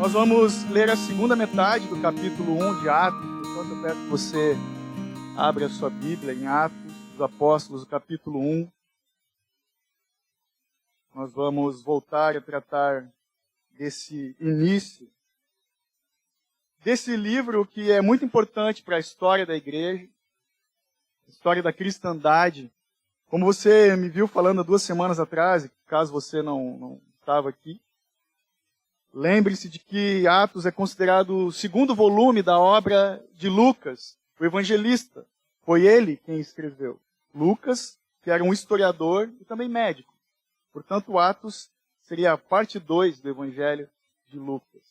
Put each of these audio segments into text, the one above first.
Nós vamos ler a segunda metade do capítulo 1 de Atos. Portanto, eu peço que você abra a sua Bíblia em Atos dos Apóstolos, capítulo 1. Nós vamos voltar a tratar desse início, desse livro que é muito importante para a história da igreja, a história da cristandade. Como você me viu falando há 2 semanas atrás, caso você não estava aqui, lembre-se de que Atos é considerado o segundo volume da obra de Lucas, o evangelista. Foi ele quem escreveu. Lucas, que era um historiador e também médico. Portanto, Atos seria a parte 2 do evangelho de Lucas.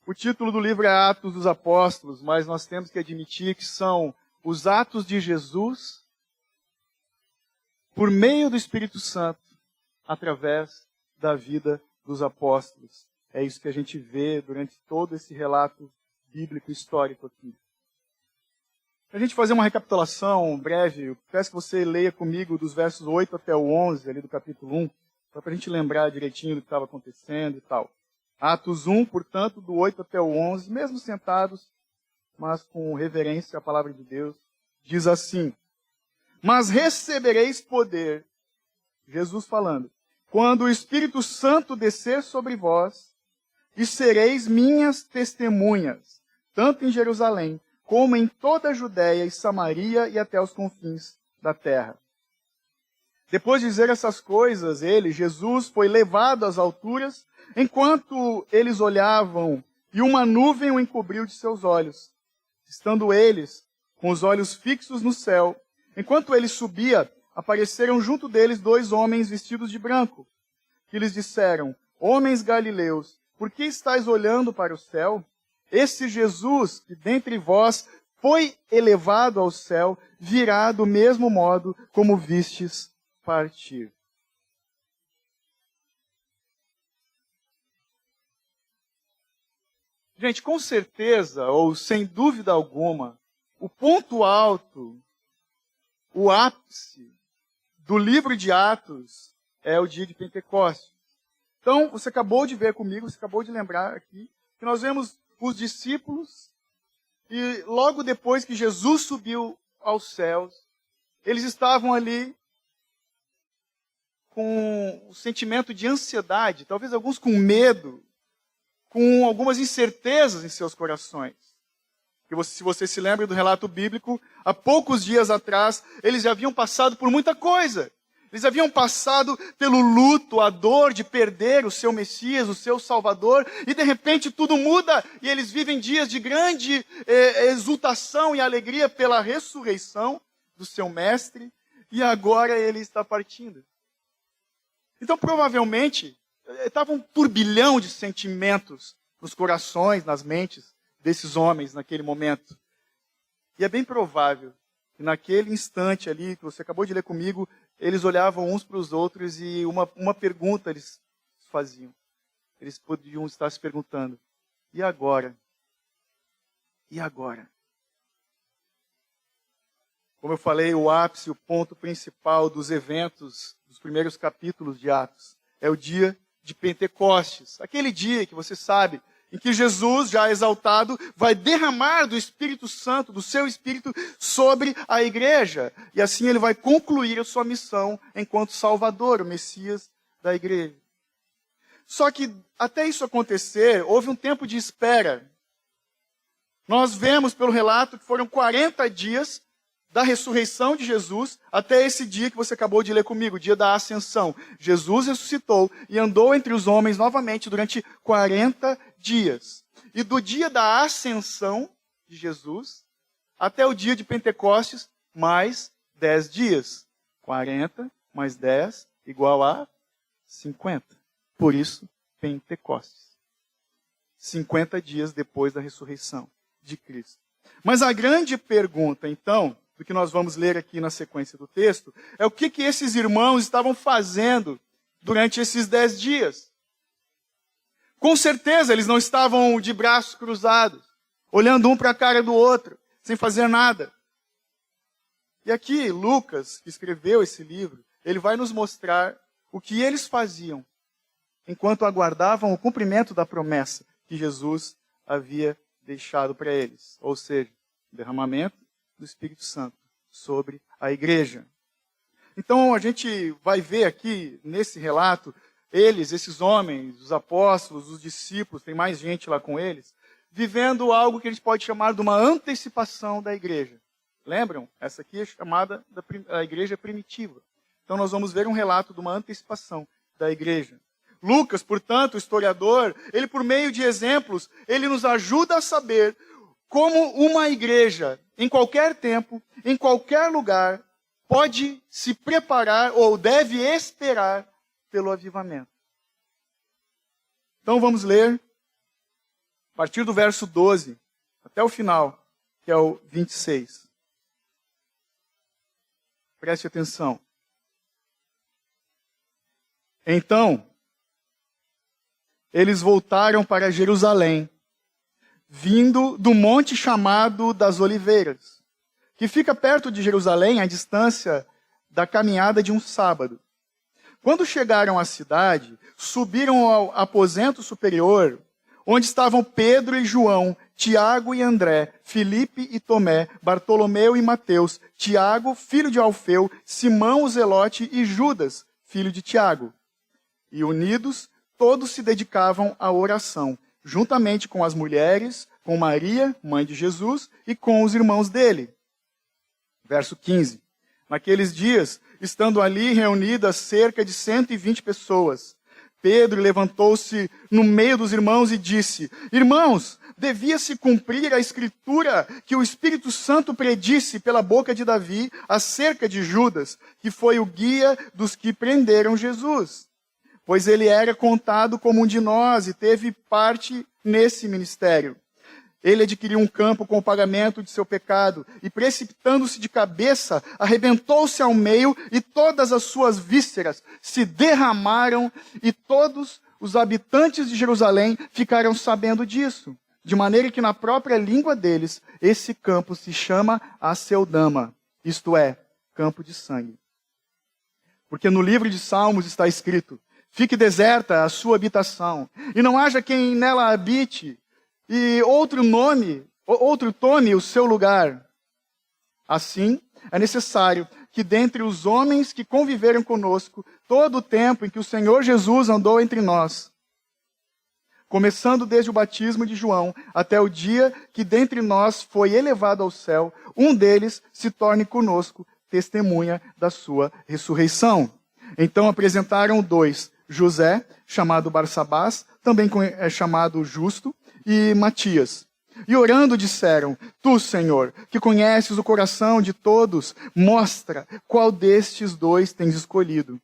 O título do livro é Atos dos Apóstolos, mas nós temos que admitir que são os atos de Jesus por meio do Espírito Santo, através da vida dos apóstolos. É isso que a gente vê durante todo esse relato bíblico histórico aqui. Para a gente fazer uma recapitulação breve, eu peço que você leia comigo dos versos 8 até o 11, ali do capítulo 1, para a gente lembrar direitinho do que estava acontecendo e tal. Atos 1, portanto, do 8 até o 11, mesmo sentados, mas com reverência à palavra de Deus, diz assim: Mas recebereis poder, Jesus falando, quando o Espírito Santo descer sobre vós, e sereis minhas testemunhas, tanto em Jerusalém, como em toda a Judéia e Samaria e até os confins da terra. Depois de dizer essas coisas, Jesus, foi levado às alturas, enquanto eles olhavam, e uma nuvem o encobriu de seus olhos. Estando eles com os olhos fixos no céu, enquanto ele subia, apareceram junto deles 2 homens vestidos de branco, que lhes disseram: Homens galileus, por que estáis olhando para o céu? Esse Jesus, que dentre vós foi elevado ao céu, virá do mesmo modo como vistes partir. Gente, com certeza, ou sem dúvida alguma, o ponto alto, o ápice do livro de Atos é o dia de Pentecostes. Então, você acabou de ver comigo, você acabou de lembrar aqui, que nós vemos os discípulos, e logo depois que Jesus subiu aos céus, eles estavam ali com o sentimento de ansiedade, talvez alguns com medo, com algumas incertezas em seus corações. Se você se lembra do relato bíblico, há poucos dias atrás, eles já haviam passado por muita coisa. Eles haviam passado pelo luto, a dor de perder o seu Messias, o seu Salvador, e de repente tudo muda, e eles vivem dias de grande exultação e alegria pela ressurreição do seu Mestre, e agora ele está partindo. Então, provavelmente, estava um turbilhão de sentimentos nos corações, nas mentes desses homens naquele momento. E é bem provável que naquele instante ali, que você acabou de ler comigo, eles olhavam uns para os outros e uma pergunta eles faziam. Eles podiam estar se perguntando: e agora? E agora? Como eu falei, o ápice, o ponto principal dos eventos dos primeiros capítulos de Atos é o dia de Pentecostes. Aquele dia que você sabe, em que Jesus, já exaltado, vai derramar do Espírito Santo, do seu Espírito, sobre a igreja. E assim ele vai concluir a sua missão enquanto Salvador, o Messias da igreja. Só que, até isso acontecer, houve um tempo de espera. Nós vemos pelo relato que foram 40 dias da ressurreição de Jesus até esse dia que você acabou de ler comigo, o dia da ascensão. Jesus ressuscitou e andou entre os homens novamente durante 40 dias. E do dia da ascensão de Jesus até o dia de Pentecostes, mais 10 dias. 40 mais 10 igual a 50. Por isso, Pentecostes. 50 dias depois da ressurreição de Cristo. Mas a grande pergunta, então, do que nós vamos ler aqui na sequência do texto, é o que esses irmãos estavam fazendo durante esses 10 dias. Com certeza eles não estavam de braços cruzados, olhando um para a cara do outro, sem fazer nada. E aqui, Lucas, que escreveu esse livro, ele vai nos mostrar o que eles faziam enquanto aguardavam o cumprimento da promessa que Jesus havia deixado para eles, ou seja, o derramamento do Espírito Santo sobre a igreja. Então a gente vai ver aqui nesse relato, esses homens, os apóstolos, os discípulos, tem mais gente lá com eles, vivendo algo que a gente pode chamar de uma antecipação da igreja. Lembram? Essa aqui é chamada da igreja primitiva. Então nós vamos ver um relato de uma antecipação da igreja. Lucas, portanto, o historiador, ele por meio de exemplos, ele nos ajuda a saber como uma igreja, em qualquer tempo, em qualquer lugar, pode se preparar ou deve esperar pelo avivamento. Então vamos ler a partir do verso 12 até o final, que é o 26. Preste atenção. Então, eles voltaram para Jerusalém, vindo do monte chamado das Oliveiras, que fica perto de Jerusalém, à distância da caminhada de um sábado. Quando chegaram à cidade, subiram ao aposento superior, onde estavam Pedro e João, Tiago e André, Filipe e Tomé, Bartolomeu e Mateus, Tiago, filho de Alfeu, Simão o Zelote e Judas, filho de Tiago. E unidos, todos se dedicavam à oração, juntamente com as mulheres, com Maria, mãe de Jesus, e com os irmãos dele. Verso 15. Naqueles dias, estando ali reunidas cerca de 120 pessoas, Pedro levantou-se no meio dos irmãos e disse: Irmãos, devia-se cumprir a escritura que o Espírito Santo predisse pela boca de Davi acerca de Judas, que foi o guia dos que prenderam Jesus. Pois ele era contado como um de nós e teve parte nesse ministério. Ele adquiriu um campo com o pagamento de seu pecado e, precipitando-se de cabeça, arrebentou-se ao meio e todas as suas vísceras se derramaram e todos os habitantes de Jerusalém ficaram sabendo disso. De maneira que na própria língua deles, esse campo se chama Aceldama, isto é, campo de sangue. Porque no livro de Salmos está escrito: fique deserta a sua habitação, e não haja quem nela habite, e outro tome o seu lugar. Assim, é necessário que dentre os homens que conviveram conosco, todo o tempo em que o Senhor Jesus andou entre nós, começando desde o batismo de João, até o dia que dentre nós foi elevado ao céu, um deles se torne conosco testemunha da sua ressurreição. Então apresentaram dois, José, chamado Barsabás, também chamado Justo, e Matias. E orando disseram: Tu, Senhor, que conheces o coração de todos, mostra qual destes dois tens escolhido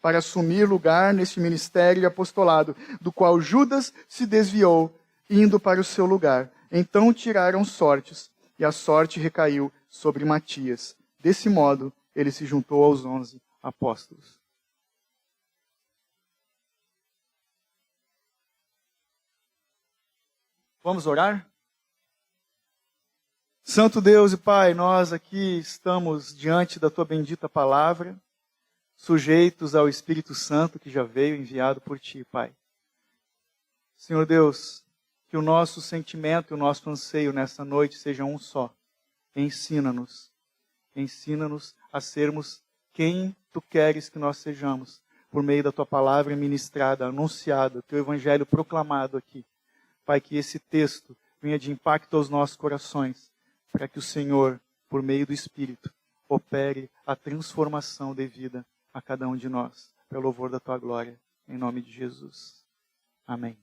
para assumir lugar neste ministério de apostolado, do qual Judas se desviou, indo para o seu lugar. Então tiraram sortes, e a sorte recaiu sobre Matias. Desse modo, ele se juntou aos 11 apóstolos. Vamos orar? Santo Deus e Pai, nós aqui estamos diante da Tua bendita palavra, sujeitos ao Espírito Santo que já veio enviado por Ti, Pai. Senhor Deus, que o nosso sentimento e o nosso anseio nessa noite sejam um só. Ensina-nos a sermos quem Tu queres que nós sejamos, por meio da Tua palavra ministrada, anunciada, Teu Evangelho proclamado aqui. Pai, que esse texto venha de impacto aos nossos corações, para que o Senhor, por meio do Espírito, opere a transformação devida a cada um de nós, pelo louvor da Tua glória, em nome de Jesus. Amém.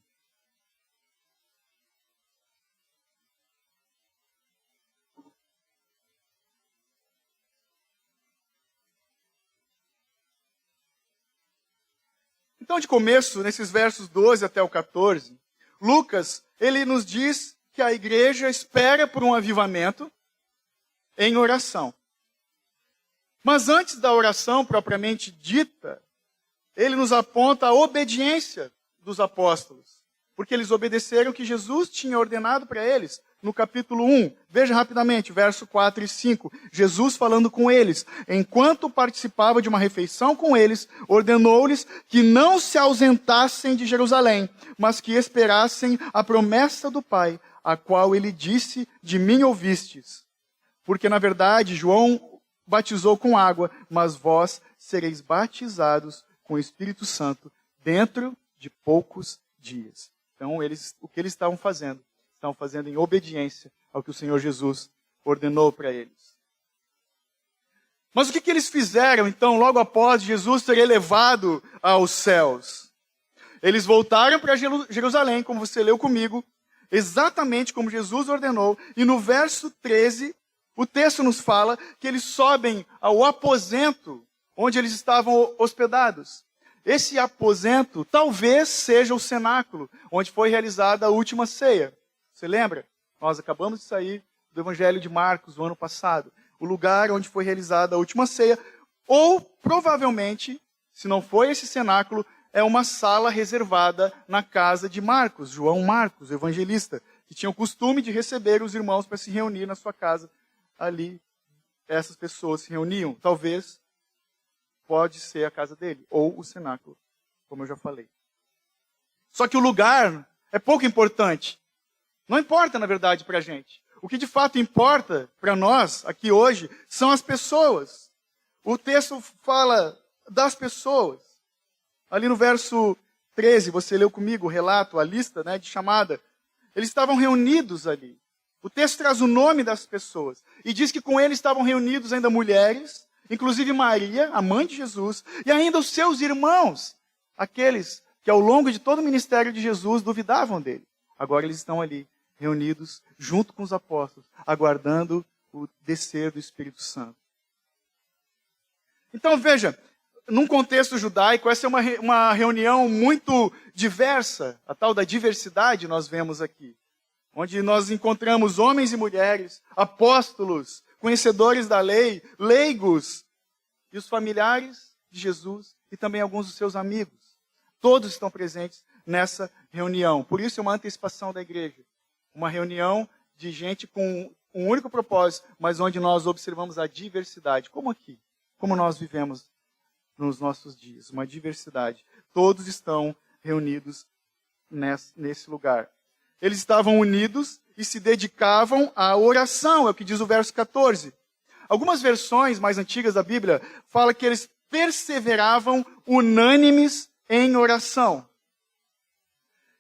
Então, de começo, nesses versos 12 até o 14, Lucas, ele nos diz que a igreja espera por um avivamento em oração. Mas antes da oração propriamente dita, ele nos aponta a obediência dos apóstolos, porque eles obedeceram o que Jesus tinha ordenado para eles. no capítulo 1. Veja rapidamente, verso 4 e 5. Jesus falando com eles. Enquanto participava de uma refeição com eles, ordenou-lhes que não se ausentassem de Jerusalém, mas que esperassem a promessa do Pai, a qual ele disse: de mim ouvistes. Porque, na verdade, João batizou com água, mas vós sereis batizados com o Espírito Santo dentro de poucos dias. Então, o que eles estavam fazendo? Estavam fazendo em obediência ao que o Senhor Jesus ordenou para eles. Mas o que eles fizeram, então, logo após Jesus ser elevado aos céus? Eles voltaram para Jerusalém, como você leu comigo, exatamente como Jesus ordenou, e no verso 13, o texto nos fala que eles sobem ao aposento onde eles estavam hospedados. Esse aposento talvez seja o cenáculo, onde foi realizada a última ceia. Você lembra? Nós acabamos de sair do Evangelho de Marcos, no ano passado. O lugar onde foi realizada a última ceia. Ou, provavelmente, se não foi esse cenáculo, é uma sala reservada na casa de Marcos, João Marcos, o evangelista, que tinha o costume de receber os irmãos para se reunir na sua casa. Ali, essas pessoas se reuniam. Talvez pode ser a casa dele, ou o cenáculo, como eu já falei. Só que o lugar é pouco importante. Não importa, na verdade, para a gente. O que de fato importa para nós, aqui hoje, são as pessoas. O texto fala das pessoas. Ali no verso 13, você leu comigo o relato, a lista, de chamada. Eles estavam reunidos ali. O texto traz o nome das pessoas. E diz que com ele estavam reunidos ainda mulheres, inclusive Maria, a mãe de Jesus, e ainda os seus irmãos, aqueles que ao longo de todo o ministério de Jesus duvidavam dele. Agora eles estão ali, reunidos junto com os apóstolos, aguardando o descer do Espírito Santo. Então veja, num contexto judaico, essa é uma reunião muito diversa, a tal da diversidade nós vemos aqui, onde nós encontramos homens e mulheres, apóstolos, conhecedores da lei, leigos, e os familiares de Jesus, e também alguns dos seus amigos. Todos estão presentes nessa reunião. Por isso é uma antecipação da igreja. Uma reunião de gente com um único propósito, mas onde nós observamos a diversidade. Como aqui, como nós vivemos nos nossos dias. Uma diversidade. Todos estão reunidos nesse lugar. Eles estavam unidos e se dedicavam à oração, é o que diz o verso 14. Algumas versões mais antigas da Bíblia falam que eles perseveravam unânimes em oração.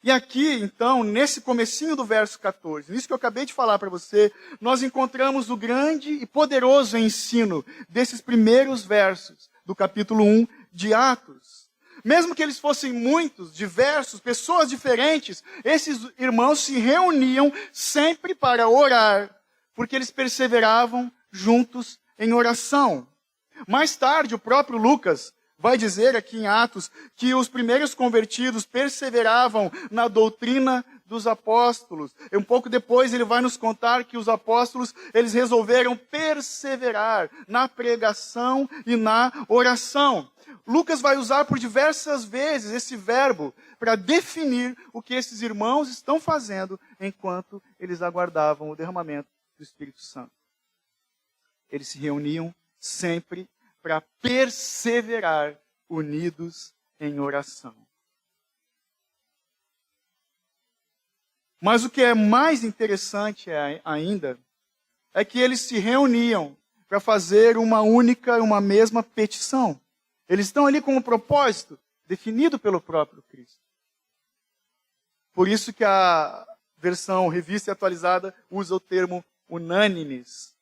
E aqui, então, nesse comecinho do verso 14, nisso que eu acabei de falar para você, nós encontramos o grande e poderoso ensino desses primeiros versos do capítulo 1 de Atos. Mesmo que eles fossem muitos, diversos, pessoas diferentes, esses irmãos se reuniam sempre para orar, porque eles perseveravam juntos em oração. Mais tarde, o próprio Lucas vai dizer aqui em Atos que os primeiros convertidos perseveravam na doutrina dos apóstolos. E um pouco depois ele vai nos contar que os apóstolos, eles resolveram perseverar na pregação e na oração. Lucas vai usar por diversas vezes esse verbo para definir o que esses irmãos estão fazendo enquanto eles aguardavam o derramamento do Espírito Santo. Eles se reuniam sempre para perseverar unidos em oração. Mas o que é mais interessante ainda é que eles se reuniam para fazer uma mesma petição. Eles estão ali com um propósito definido pelo próprio Cristo. Por isso que a versão revista e atualizada usa o termo unânimes.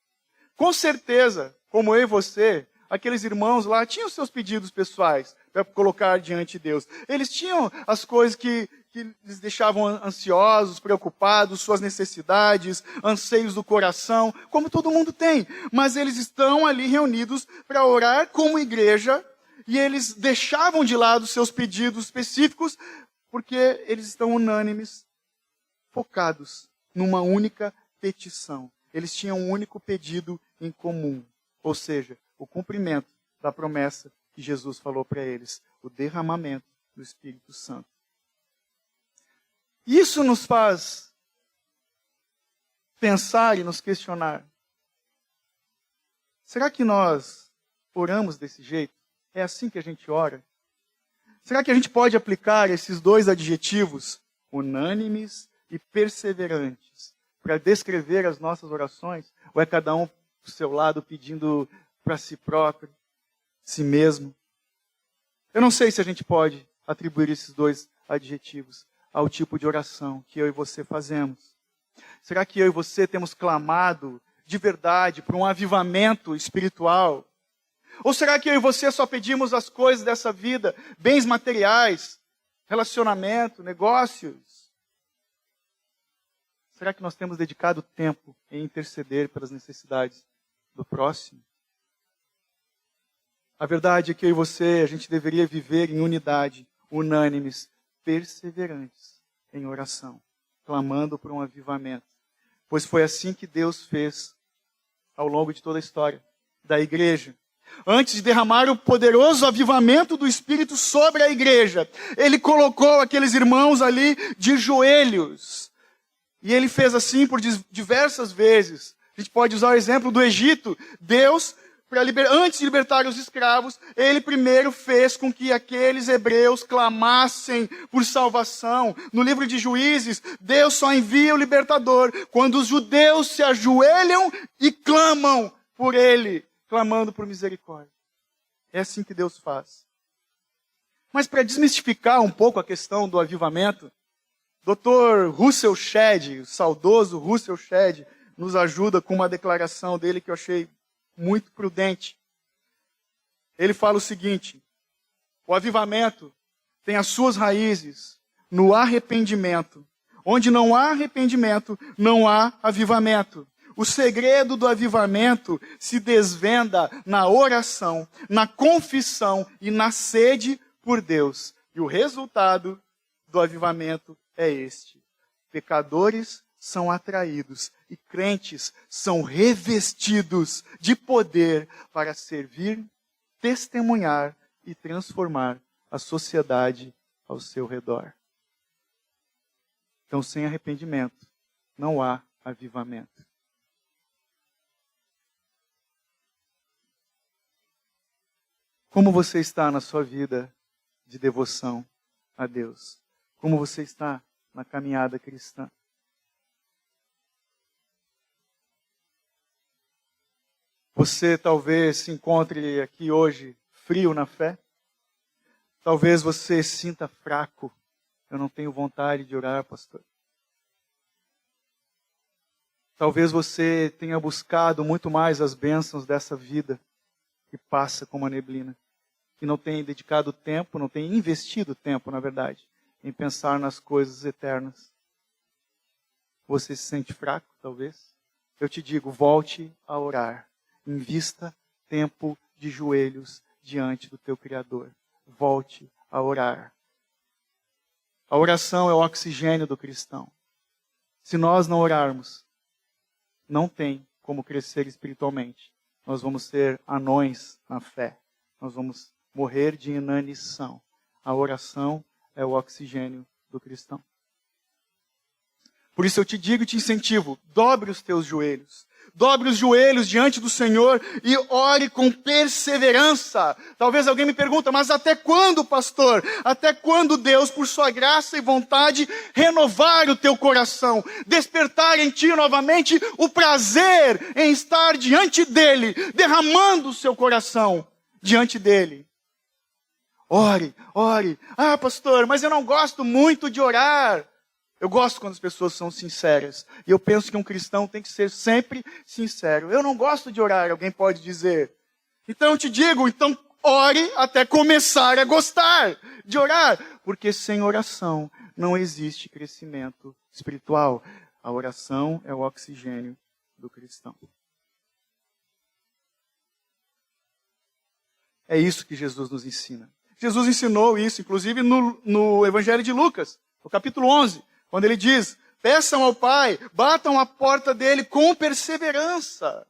Com certeza, como eu e você, aqueles irmãos lá tinham seus pedidos pessoais para colocar diante de Deus. Eles tinham as coisas que lhes deixavam ansiosos, preocupados, suas necessidades, anseios do coração, como todo mundo tem. Mas eles estão ali reunidos para orar como igreja, e eles deixavam de lado seus pedidos específicos, porque eles estão unânimes, focados numa única petição. Eles tinham um único pedido em comum, ou seja, o cumprimento da promessa que Jesus falou para eles, o derramamento do Espírito Santo. Isso nos faz pensar e nos questionar. Será que nós oramos desse jeito? É assim que a gente ora? Será que a gente pode aplicar esses dois adjetivos, unânimes e perseverantes, para descrever as nossas orações? Ou é cada um do seu lado pedindo para si próprio, si mesmo? Eu não sei se a gente pode atribuir esses dois adjetivos ao tipo de oração que eu e você fazemos. Será que eu e você temos clamado de verdade por um avivamento espiritual? Ou será que eu e você só pedimos as coisas dessa vida, bens materiais, relacionamento, negócios? Será que nós temos dedicado tempo em interceder pelas necessidades do próximo? A verdade é que eu e você, a gente deveria viver em unidade, unânimes, perseverantes em oração, clamando por um avivamento. Pois foi assim que Deus fez ao longo de toda a história da igreja. Antes de derramar o poderoso avivamento do Espírito sobre a igreja, Ele colocou aqueles irmãos ali de joelhos. E Ele fez assim por diversas vezes. A gente pode usar o exemplo do Egito. Deus, antes de libertar os escravos, Ele primeiro fez com que aqueles hebreus clamassem por salvação. No livro de Juízes, Deus só envia o libertador quando os judeus se ajoelham e clamam por Ele, clamando por misericórdia. É assim que Deus faz. Mas para desmistificar um pouco a questão do avivamento, Dr. Russell Shedd, o saudoso Russell Shedd, nos ajuda com uma declaração dele que eu achei muito prudente. Ele fala o seguinte: o avivamento tem as suas raízes no arrependimento. Onde não há arrependimento, não há avivamento. O segredo do avivamento se desvenda na oração, na confissão e na sede por Deus. E o resultado do avivamento é este: pecadores são atraídos e crentes são revestidos de poder para servir, testemunhar e transformar a sociedade ao seu redor. Então, sem arrependimento, não há avivamento. Como você está na sua vida de devoção a Deus? Como você está na caminhada cristã? Você talvez se encontre aqui hoje frio na fé. Talvez você se sinta fraco. Eu não tenho vontade de orar, pastor. Talvez você tenha buscado muito mais as bênçãos dessa vida que passa como a neblina. Que não tenha dedicado tempo, não tenha investido tempo, na verdade, em pensar nas coisas eternas. Você se sente fraco, talvez? Eu te digo, volte a orar. Invista tempo de joelhos diante do teu Criador. Volte a orar. A oração é o oxigênio do cristão. Se nós não orarmos, não tem como crescer espiritualmente. Nós vamos ser anões na fé. Nós vamos morrer de inanição. A oração é o oxigênio do cristão. Por isso eu te digo e te incentivo, dobre os teus joelhos. Dobre os joelhos diante do Senhor e ore com perseverança. Talvez alguém me pergunte, mas até quando, pastor? Até quando Deus, por sua graça e vontade, renovar o teu coração? Despertar em ti novamente o prazer em estar diante dEle, derramando o seu coração diante dEle. Ore, ore. Ah, pastor, mas eu não gosto muito de orar. Eu gosto quando as pessoas são sinceras. E eu penso que um cristão tem que ser sempre sincero. Eu não gosto de orar, alguém pode dizer. Então eu te digo, então ore até começar a gostar de orar. Porque sem oração não existe crescimento espiritual. A oração é o oxigênio do cristão. É isso que Jesus nos ensina. Jesus ensinou isso, inclusive no Evangelho de Lucas, no capítulo 11. Quando ele diz, peçam ao Pai, batam a porta dele com perseverança.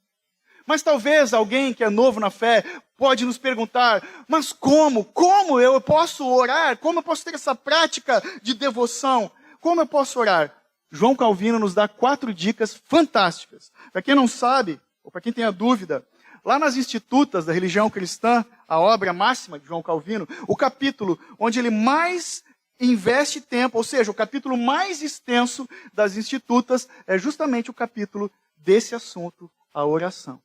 Mas talvez alguém que é novo na fé pode nos perguntar, mas como? Como eu posso orar? Como eu posso ter essa prática de devoção? Como eu posso orar? João Calvino nos dá 4 dicas fantásticas. Para quem não sabe, ou para quem tem a dúvida, lá nas Institutas da Religião Cristã, a obra máxima de João Calvino, o capítulo onde ele mais investe tempo, ou seja, o capítulo mais extenso das Institutas, é justamente o capítulo desse assunto, a oração.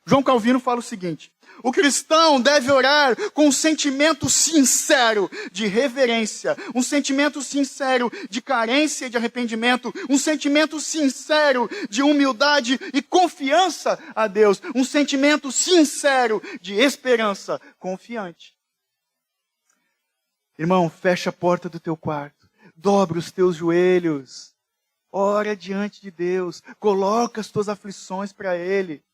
João Calvino fala o seguinte: o cristão deve orar com um sentimento sincero de reverência, um sentimento sincero de carência e de arrependimento, um sentimento sincero de humildade e confiança a Deus, um sentimento sincero de esperança confiante. Irmão, fecha a porta do teu quarto, dobra os teus joelhos, ora diante de Deus, coloca as tuas aflições para Ele.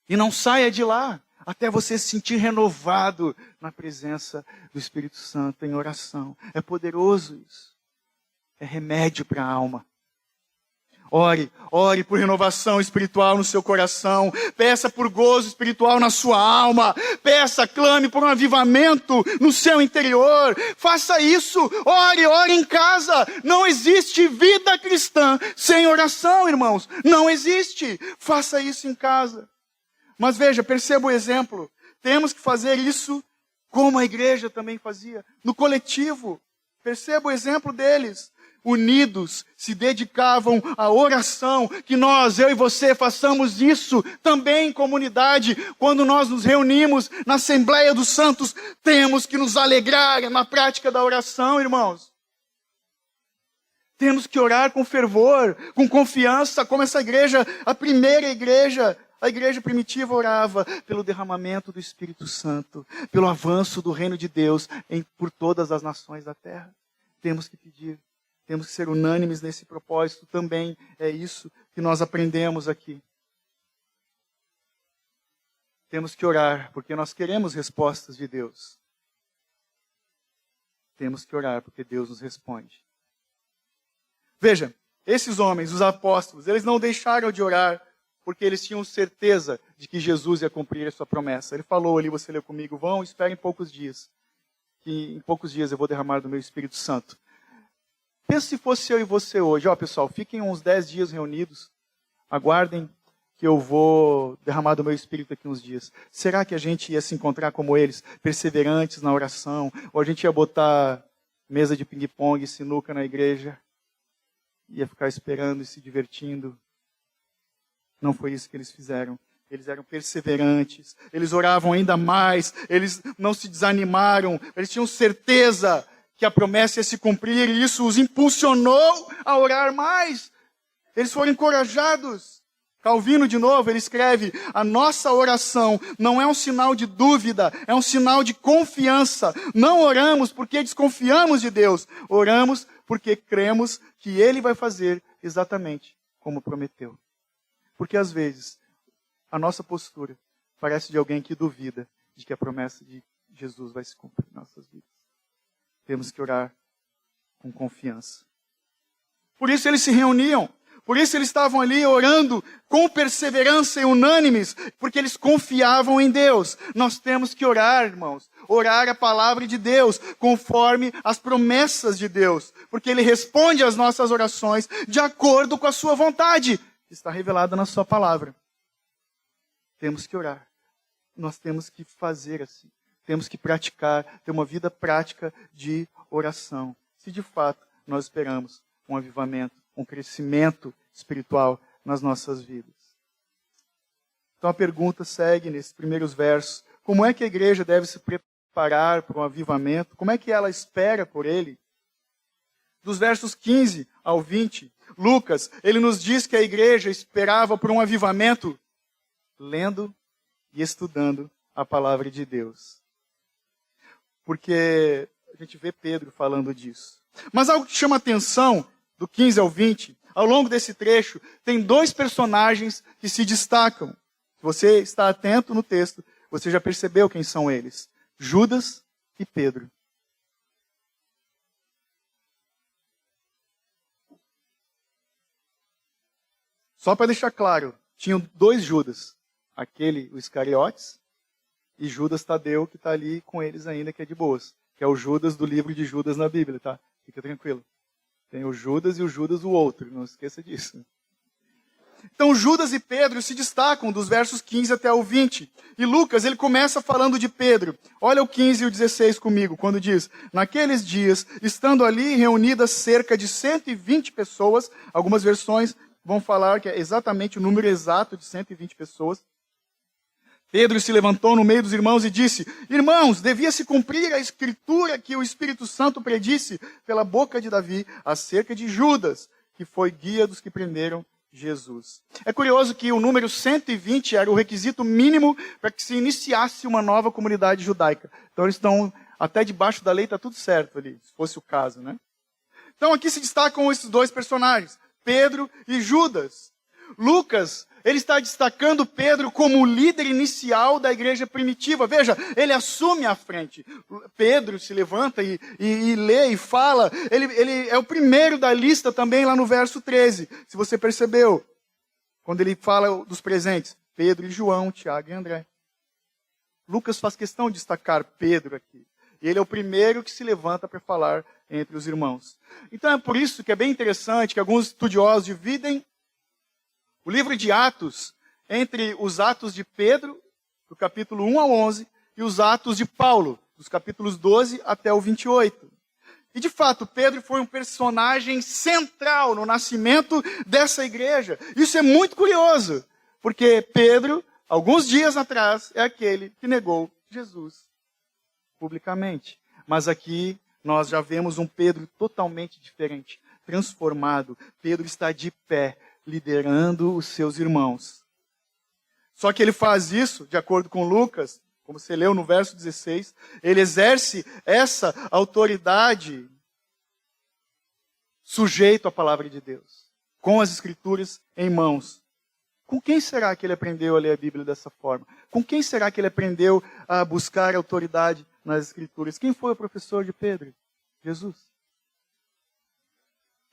E não saia de lá até você se sentir renovado na presença do Espírito Santo em oração. É poderoso isso. É remédio para a alma. Ore por renovação espiritual no seu coração. Peça por gozo espiritual na sua alma. Peça, clame por um avivamento no seu interior. Faça isso. Ore em casa. Não existe vida cristã sem oração, irmãos. Não existe. Faça isso em casa. Mas veja, perceba o exemplo. Temos que fazer isso como a igreja também fazia, no coletivo. Perceba o exemplo deles. Unidos, se dedicavam à oração, que nós, eu e você, façamos isso também em comunidade. Quando nós nos reunimos na Assembleia dos Santos, temos que nos alegrar na prática da oração, irmãos. Temos que orar com fervor, com confiança, como essa igreja, a primeira igreja, a igreja primitiva orava pelo derramamento do Espírito Santo, pelo avanço do reino de Deus por todas as nações da terra. Temos que pedir, temos que ser unânimes nesse propósito também. É isso que nós aprendemos aqui. Temos que orar, porque nós queremos respostas de Deus. Temos que orar, porque Deus nos responde. Veja, esses homens, os apóstolos, eles não deixaram de orar, porque eles tinham certeza de que Jesus ia cumprir a sua promessa. Ele falou ali, você leu comigo, vão, esperem poucos dias, que em poucos dias eu vou derramar do meu Espírito Santo. Pensa se fosse eu e você hoje. Pessoal, fiquem uns 10 dias reunidos, aguardem que eu vou derramar do meu Espírito daqui uns dias. Será que a gente ia se encontrar como eles, perseverantes na oração? Ou a gente ia botar mesa de ping-pong, sinuca na igreja? Ia ficar esperando e se divertindo? Não foi isso que eles fizeram. Eles eram perseverantes, eles oravam ainda mais, eles não se desanimaram, eles tinham certeza que a promessa ia se cumprir e isso os impulsionou a orar mais. Eles foram encorajados. Calvino, de novo, ele escreve: a nossa oração não é um sinal de dúvida, é um sinal de confiança. Não oramos porque desconfiamos de Deus, oramos porque cremos que Ele vai fazer exatamente como prometeu. Porque às vezes a nossa postura parece de alguém que duvida de que a promessa de Jesus vai se cumprir em nossas vidas. Temos que orar com confiança. Por isso eles se reuniam. Por isso eles estavam ali orando com perseverança e unânimes, porque eles confiavam em Deus. Nós temos que orar, irmãos. Orar a palavra de Deus, conforme as promessas de Deus. Porque Ele responde às nossas orações de acordo com a sua vontade, que está revelada na sua palavra. Temos que orar. Nós temos que fazer assim. Temos que praticar, ter uma vida prática de oração. Se de fato nós esperamos um avivamento, um crescimento espiritual nas nossas vidas. Então a pergunta segue nesses primeiros versos. Como é que a igreja deve se preparar para um avivamento? Como é que ela espera por ele? Dos versos 15 ao 20, Lucas, ele nos diz que a igreja esperava por um avivamento lendo e estudando a palavra de Deus. Porque a gente vê Pedro falando disso. Mas algo que chama atenção, do 15 ao 20, ao longo desse trecho, tem 2 personagens que se destacam. Se você está atento no texto, você já percebeu quem são eles. Judas e Pedro. Só para deixar claro, tinham 2 Judas. Aquele, o Iscariotes, e Judas Tadeu, que está ali com eles ainda, que é de boas. Que é o Judas do livro de Judas na Bíblia, tá? Fica tranquilo. Tem o Judas e o Judas o outro, não esqueça disso. Então Judas e Pedro se destacam dos versos 15 até o 20. E Lucas, ele começa falando de Pedro. Olha o 15 e o 16 comigo, quando diz: naqueles dias, estando ali reunidas cerca de 120 pessoas, algumas versões vão falar que é exatamente o número exato de 120 pessoas, Pedro se levantou no meio dos irmãos e disse: irmãos, devia se cumprir a escritura que o Espírito Santo predisse pela boca de Davi acerca de Judas, que foi guia dos que prenderam Jesus. É curioso que o número 120 era o requisito mínimo para que se iniciasse uma nova comunidade judaica. Então eles estão até debaixo da lei, está tudo certo ali, se fosse o caso, né? Então aqui se destacam esses dois personagens, Pedro e Judas. Lucas, ele está destacando Pedro como o líder inicial da igreja primitiva. Veja, ele assume a frente. Pedro se levanta e lê e fala. Ele é o primeiro da lista também lá no verso 13. Se você percebeu, quando ele fala dos presentes, Pedro e João, Tiago e André. Lucas faz questão de destacar Pedro aqui. E ele é o primeiro que se levanta para falar entre os irmãos. Então é por isso que é bem interessante que alguns estudiosos dividem o livro de Atos entre os Atos de Pedro, do capítulo 1 ao 11, e os Atos de Paulo, dos capítulos 12 até o 28. E de fato, Pedro foi um personagem central no nascimento dessa igreja. Isso é muito curioso, porque Pedro, alguns dias atrás, é aquele que negou Jesus publicamente. Mas aqui nós já vemos um Pedro totalmente diferente, transformado. Pedro está de pé, liderando os seus irmãos. Só que ele faz isso, de acordo com Lucas, como você leu no verso 16, ele exerce essa autoridade sujeito à palavra de Deus, com as escrituras em mãos. Com quem será que ele aprendeu a ler a Bíblia dessa forma? Com quem será que ele aprendeu a buscar autoridade nas escrituras? Quem foi o professor de Pedro? Jesus.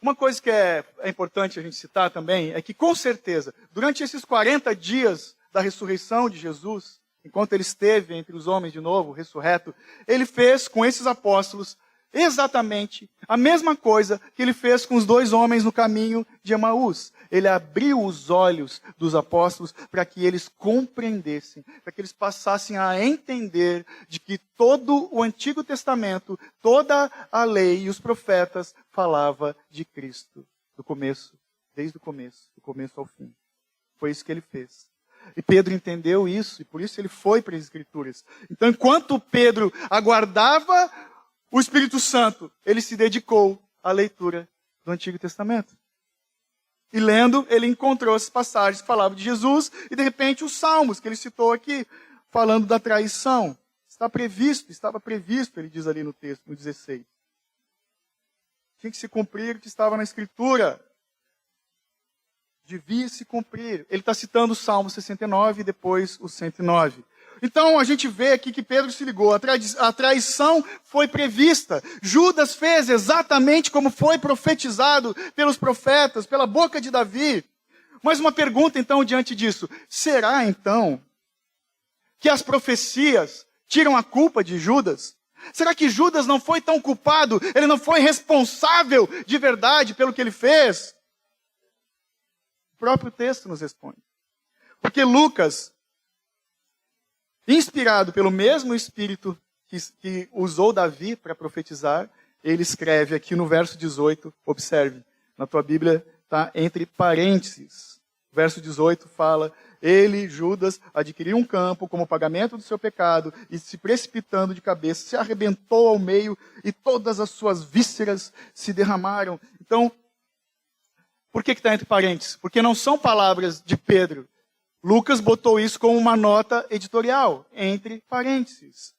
Uma coisa que é importante a gente citar também é que, com certeza, durante esses 40 dias da ressurreição de Jesus, enquanto ele esteve entre os homens de novo, ressurreto, ele fez com esses apóstolos exatamente a mesma coisa que ele fez com os dois homens no caminho de Emaús. Ele abriu os olhos dos apóstolos para que eles compreendessem, para que eles passassem a entender de que todo o Antigo Testamento, toda a lei e os profetas falava de Cristo, do começo, desde o começo, do começo ao fim. Foi isso que ele fez. E Pedro entendeu isso, e por isso ele foi para as Escrituras. Então, enquanto Pedro aguardava o Espírito Santo, ele se dedicou à leitura do Antigo Testamento. E lendo, ele encontrou essas passagens que falavam de Jesus, e de repente os salmos que ele citou aqui, falando da traição. Estava previsto, ele diz ali no texto, no 16. Tinha que se cumprir o que estava na Escritura. Devia se cumprir. Ele está citando o Salmo 69 e depois o 109. Então a gente vê aqui que Pedro se ligou, a traição foi prevista. Judas fez exatamente como foi profetizado pelos profetas, pela boca de Davi. Mas uma pergunta então diante disso, será então que as profecias tiram a culpa de Judas? Será que Judas não foi tão culpado, ele não foi responsável de verdade pelo que ele fez? O próprio texto nos responde. Porque Lucas, inspirado pelo mesmo Espírito que usou Davi para profetizar, ele escreve aqui no verso 18, observe, na tua Bíblia está entre parênteses. O verso 18 fala: ele, Judas, adquiriu um campo como pagamento do seu pecado e, se precipitando de cabeça, se arrebentou ao meio e todas as suas vísceras se derramaram. Então, por que está entre parênteses? Porque não são palavras de Pedro. Lucas botou isso como uma nota editorial, entre parênteses.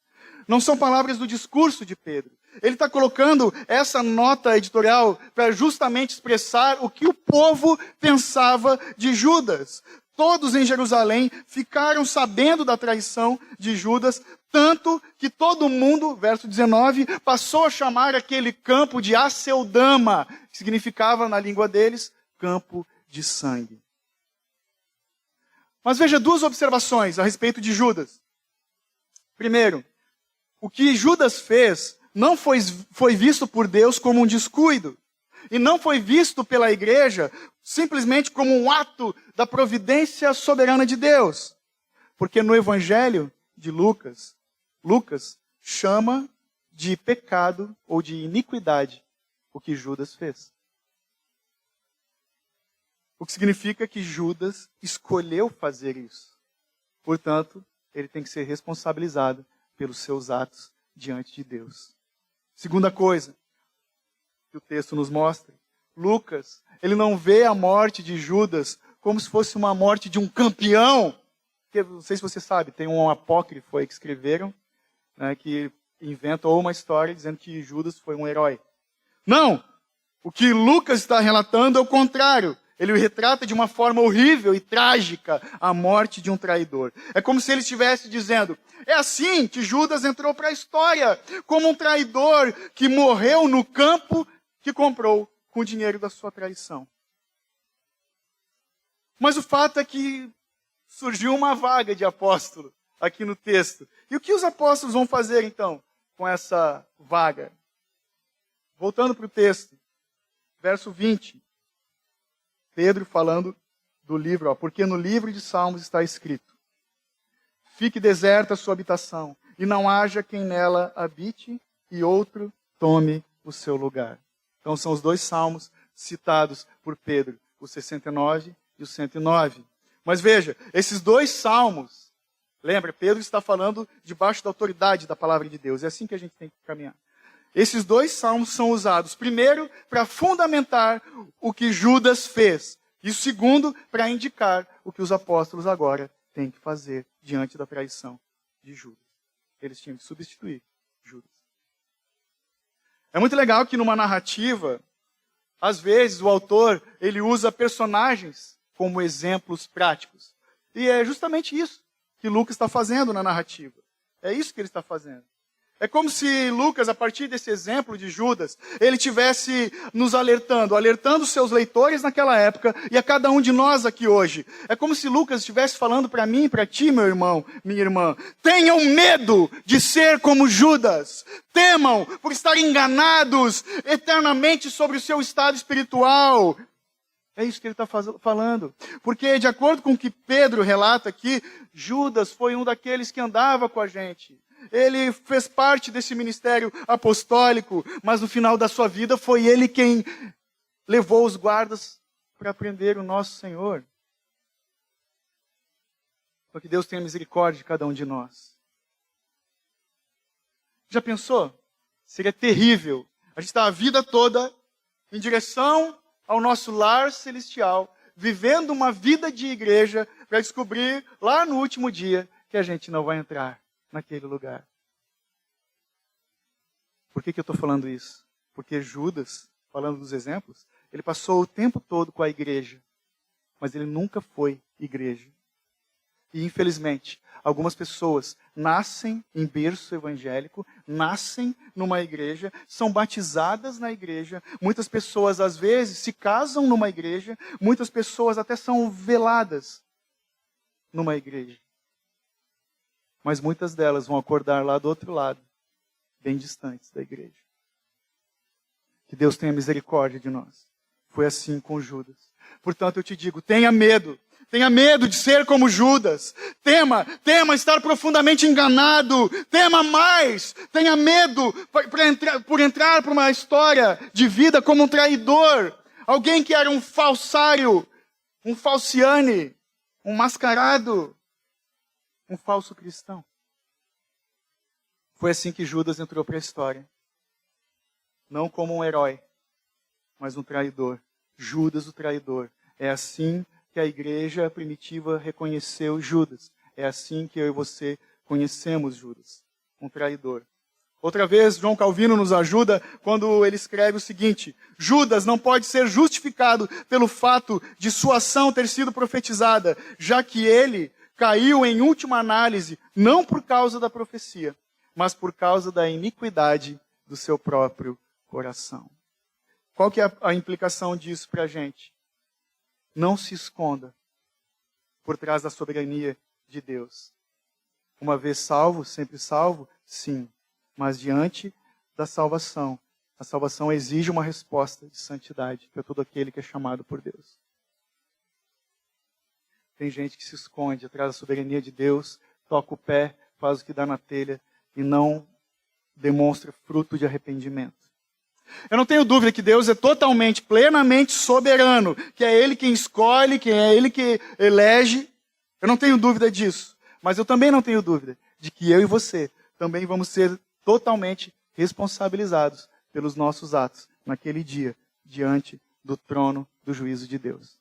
Não são palavras do discurso de Pedro. Ele está colocando essa nota editorial para justamente expressar o que o povo pensava de Judas. Todos em Jerusalém ficaram sabendo da traição de Judas, tanto que todo mundo, verso 19, passou a chamar aquele campo de Aceldama, que significava na língua deles, campo de sangue. Mas veja duas observações a respeito de Judas. Primeiro, o que Judas fez não foi visto por Deus como um descuido. e não foi visto pela igreja simplesmente como um ato da providência soberana de Deus. Porque no Evangelho de Lucas, Lucas chama de pecado ou de iniquidade o que Judas fez. O que significa que Judas escolheu fazer isso. Portanto, ele tem que ser responsabilizado pelos seus atos diante de Deus. Segunda coisa que o texto nos mostra, Lucas, ele não vê a morte de Judas como se fosse uma morte de um campeão. Porque, não sei se você sabe, tem um apócrifo aí que escreveram, né, que inventam uma história dizendo que Judas foi um herói. Não! O que Lucas está relatando é o contrário. Ele retrata de uma forma horrível e trágica a morte de um traidor. É como se ele estivesse dizendo, é assim que Judas entrou para a história, como um traidor que morreu no campo que comprou com o dinheiro da sua traição. Mas o fato é que surgiu uma vaga de apóstolo aqui no texto. E o que os apóstolos vão fazer então com essa vaga? Voltando para o texto, verso 20. Pedro falando do livro, porque no livro de Salmos está escrito: fique deserta a sua habitação, e não haja quem nela habite, e outro tome o seu lugar. Então são os dois salmos citados por Pedro, o 69 e o 109. Mas veja, esses dois salmos, lembra, Pedro está falando debaixo da autoridade da palavra de Deus. É assim que a gente tem que caminhar. Esses dois salmos são usados, primeiro, para fundamentar o que Judas fez. E segundo, para indicar o que os apóstolos agora têm que fazer diante da traição de Judas. Eles tinham que substituir Judas. É muito legal que numa narrativa, às vezes o autor ele usa personagens como exemplos práticos. E é justamente isso que Lucas está fazendo na narrativa. É isso que ele está fazendo. É como se Lucas, a partir desse exemplo de Judas, ele tivesse nos alertando seus leitores naquela época e a cada um de nós aqui hoje. É como se Lucas estivesse falando para mim e para ti, meu irmão, minha irmã. Tenham medo de ser como Judas. Temam por estar enganados eternamente sobre o seu estado espiritual. É isso que ele está falando. Porque, de acordo com o que Pedro relata aqui, Judas foi um daqueles que andava com a gente. Ele fez parte desse ministério apostólico, mas no final da sua vida foi ele quem levou os guardas para prender o nosso Senhor. Para que Deus tenha misericórdia de cada um de nós. Já pensou? Seria terrível. A gente está a vida toda em direção ao nosso lar celestial, vivendo uma vida de igreja, para descobrir lá no último dia que a gente não vai entrar naquele lugar. Por que eu estou falando isso? Porque Judas, falando dos exemplos, ele passou o tempo todo com a igreja, mas ele nunca foi igreja. E infelizmente, algumas pessoas nascem em berço evangélico, nascem numa igreja, são batizadas na igreja, muitas pessoas às vezes se casam numa igreja, muitas pessoas até são veladas numa igreja. Mas muitas delas vão acordar lá do outro lado, bem distantes da igreja. Que Deus tenha misericórdia de nós. Foi assim com Judas. Portanto, eu te digo, tenha medo. Tenha medo de ser como Judas. Tema estar profundamente enganado. Tema mais. Tenha medo por entrar para uma história de vida como um traidor. Alguém que era um falsário, um falciane, um mascarado. Um falso cristão. Foi assim que Judas entrou para a história. Não como um herói, mas um traidor. Judas o traidor. É assim que a igreja primitiva reconheceu Judas. É assim que eu e você conhecemos Judas. Um traidor. Outra vez, João Calvino nos ajuda quando ele escreve o seguinte: Judas não pode ser justificado pelo fato de sua ação ter sido profetizada, já que ele caiu em última análise, não por causa da profecia, mas por causa da iniquidade do seu próprio coração. Qual que é a implicação disso para a gente? Não se esconda por trás da soberania de Deus. Uma vez salvo, sempre salvo? Sim. Mas diante da salvação, A salvação exige uma resposta de santidade para todo aquele que é chamado por Deus. Tem gente que se esconde atrás da soberania de Deus, toca o pé, faz o que dá na telha e não demonstra fruto de arrependimento. Eu não tenho dúvida que Deus é totalmente, plenamente soberano, que é Ele quem escolhe, que é Ele que elege. Eu não tenho dúvida disso. Mas eu também não tenho dúvida de que eu e você também vamos ser totalmente responsabilizados pelos nossos atos naquele dia, diante do trono do juízo de Deus.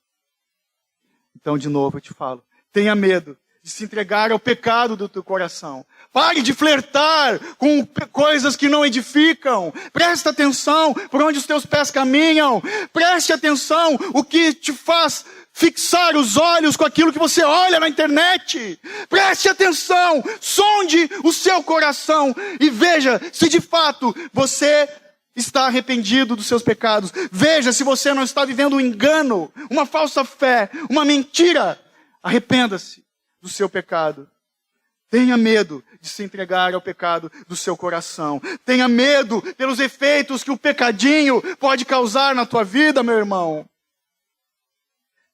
Então, de novo, eu te falo, tenha medo de se entregar ao pecado do teu coração. Pare de flertar com coisas que não edificam. Presta atenção por onde os teus pés caminham. Preste atenção o que te faz fixar os olhos com aquilo que você olha na internet. Preste atenção, sonde o seu coração e veja se de fato você está arrependido dos seus pecados. Veja se você não está vivendo um engano, uma falsa fé, uma mentira. Arrependa-se do seu pecado. Tenha medo de se entregar ao pecado do seu coração. Tenha medo pelos efeitos que o pecadinho pode causar na tua vida, meu irmão.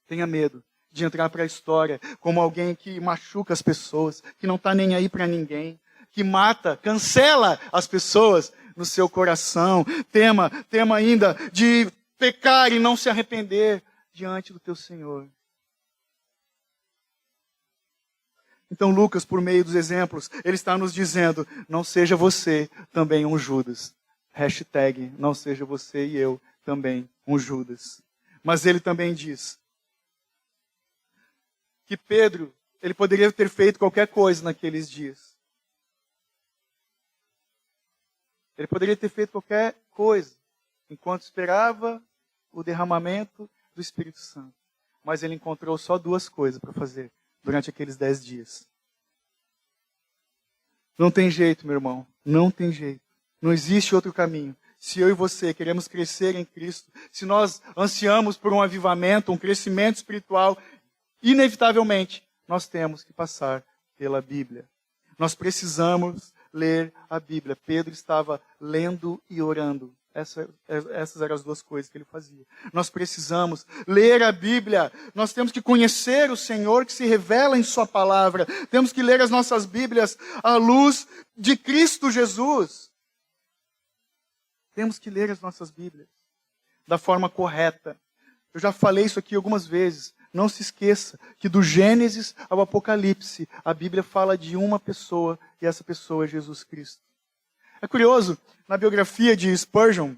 Tenha medo de entrar para a história como alguém que machuca as pessoas, que não está nem aí para ninguém, que mata, cancela as pessoas no seu coração. Tema ainda de pecar e não se arrepender diante do teu Senhor. Então Lucas, por meio dos exemplos, ele está nos dizendo, não seja você também um Judas. Hashtag, não seja você e eu também um Judas. Mas ele também diz que Pedro, ele poderia ter feito qualquer coisa naqueles dias. Ele poderia ter feito qualquer coisa, enquanto esperava o derramamento do Espírito Santo. Mas ele encontrou só duas coisas para fazer durante aqueles 10 dias. Não tem jeito, meu irmão. Não tem jeito. Não existe outro caminho. Se eu e você queremos crescer em Cristo, se nós ansiamos por um avivamento, um crescimento espiritual, inevitavelmente, nós temos que passar pela Bíblia. Nós precisamos ler a Bíblia. Pedro estava lendo e orando. Essas eram as duas coisas que ele fazia. Nós precisamos ler a Bíblia. Nós temos que conhecer o Senhor que se revela em sua palavra. Temos que ler as nossas Bíblias à luz de Cristo Jesus. Temos que ler as nossas Bíblias da forma correta. Eu já falei isso aqui algumas vezes. Não se esqueça que do Gênesis ao Apocalipse, a Bíblia fala de uma pessoa e essa pessoa é Jesus Cristo. É curioso, na biografia de Spurgeon,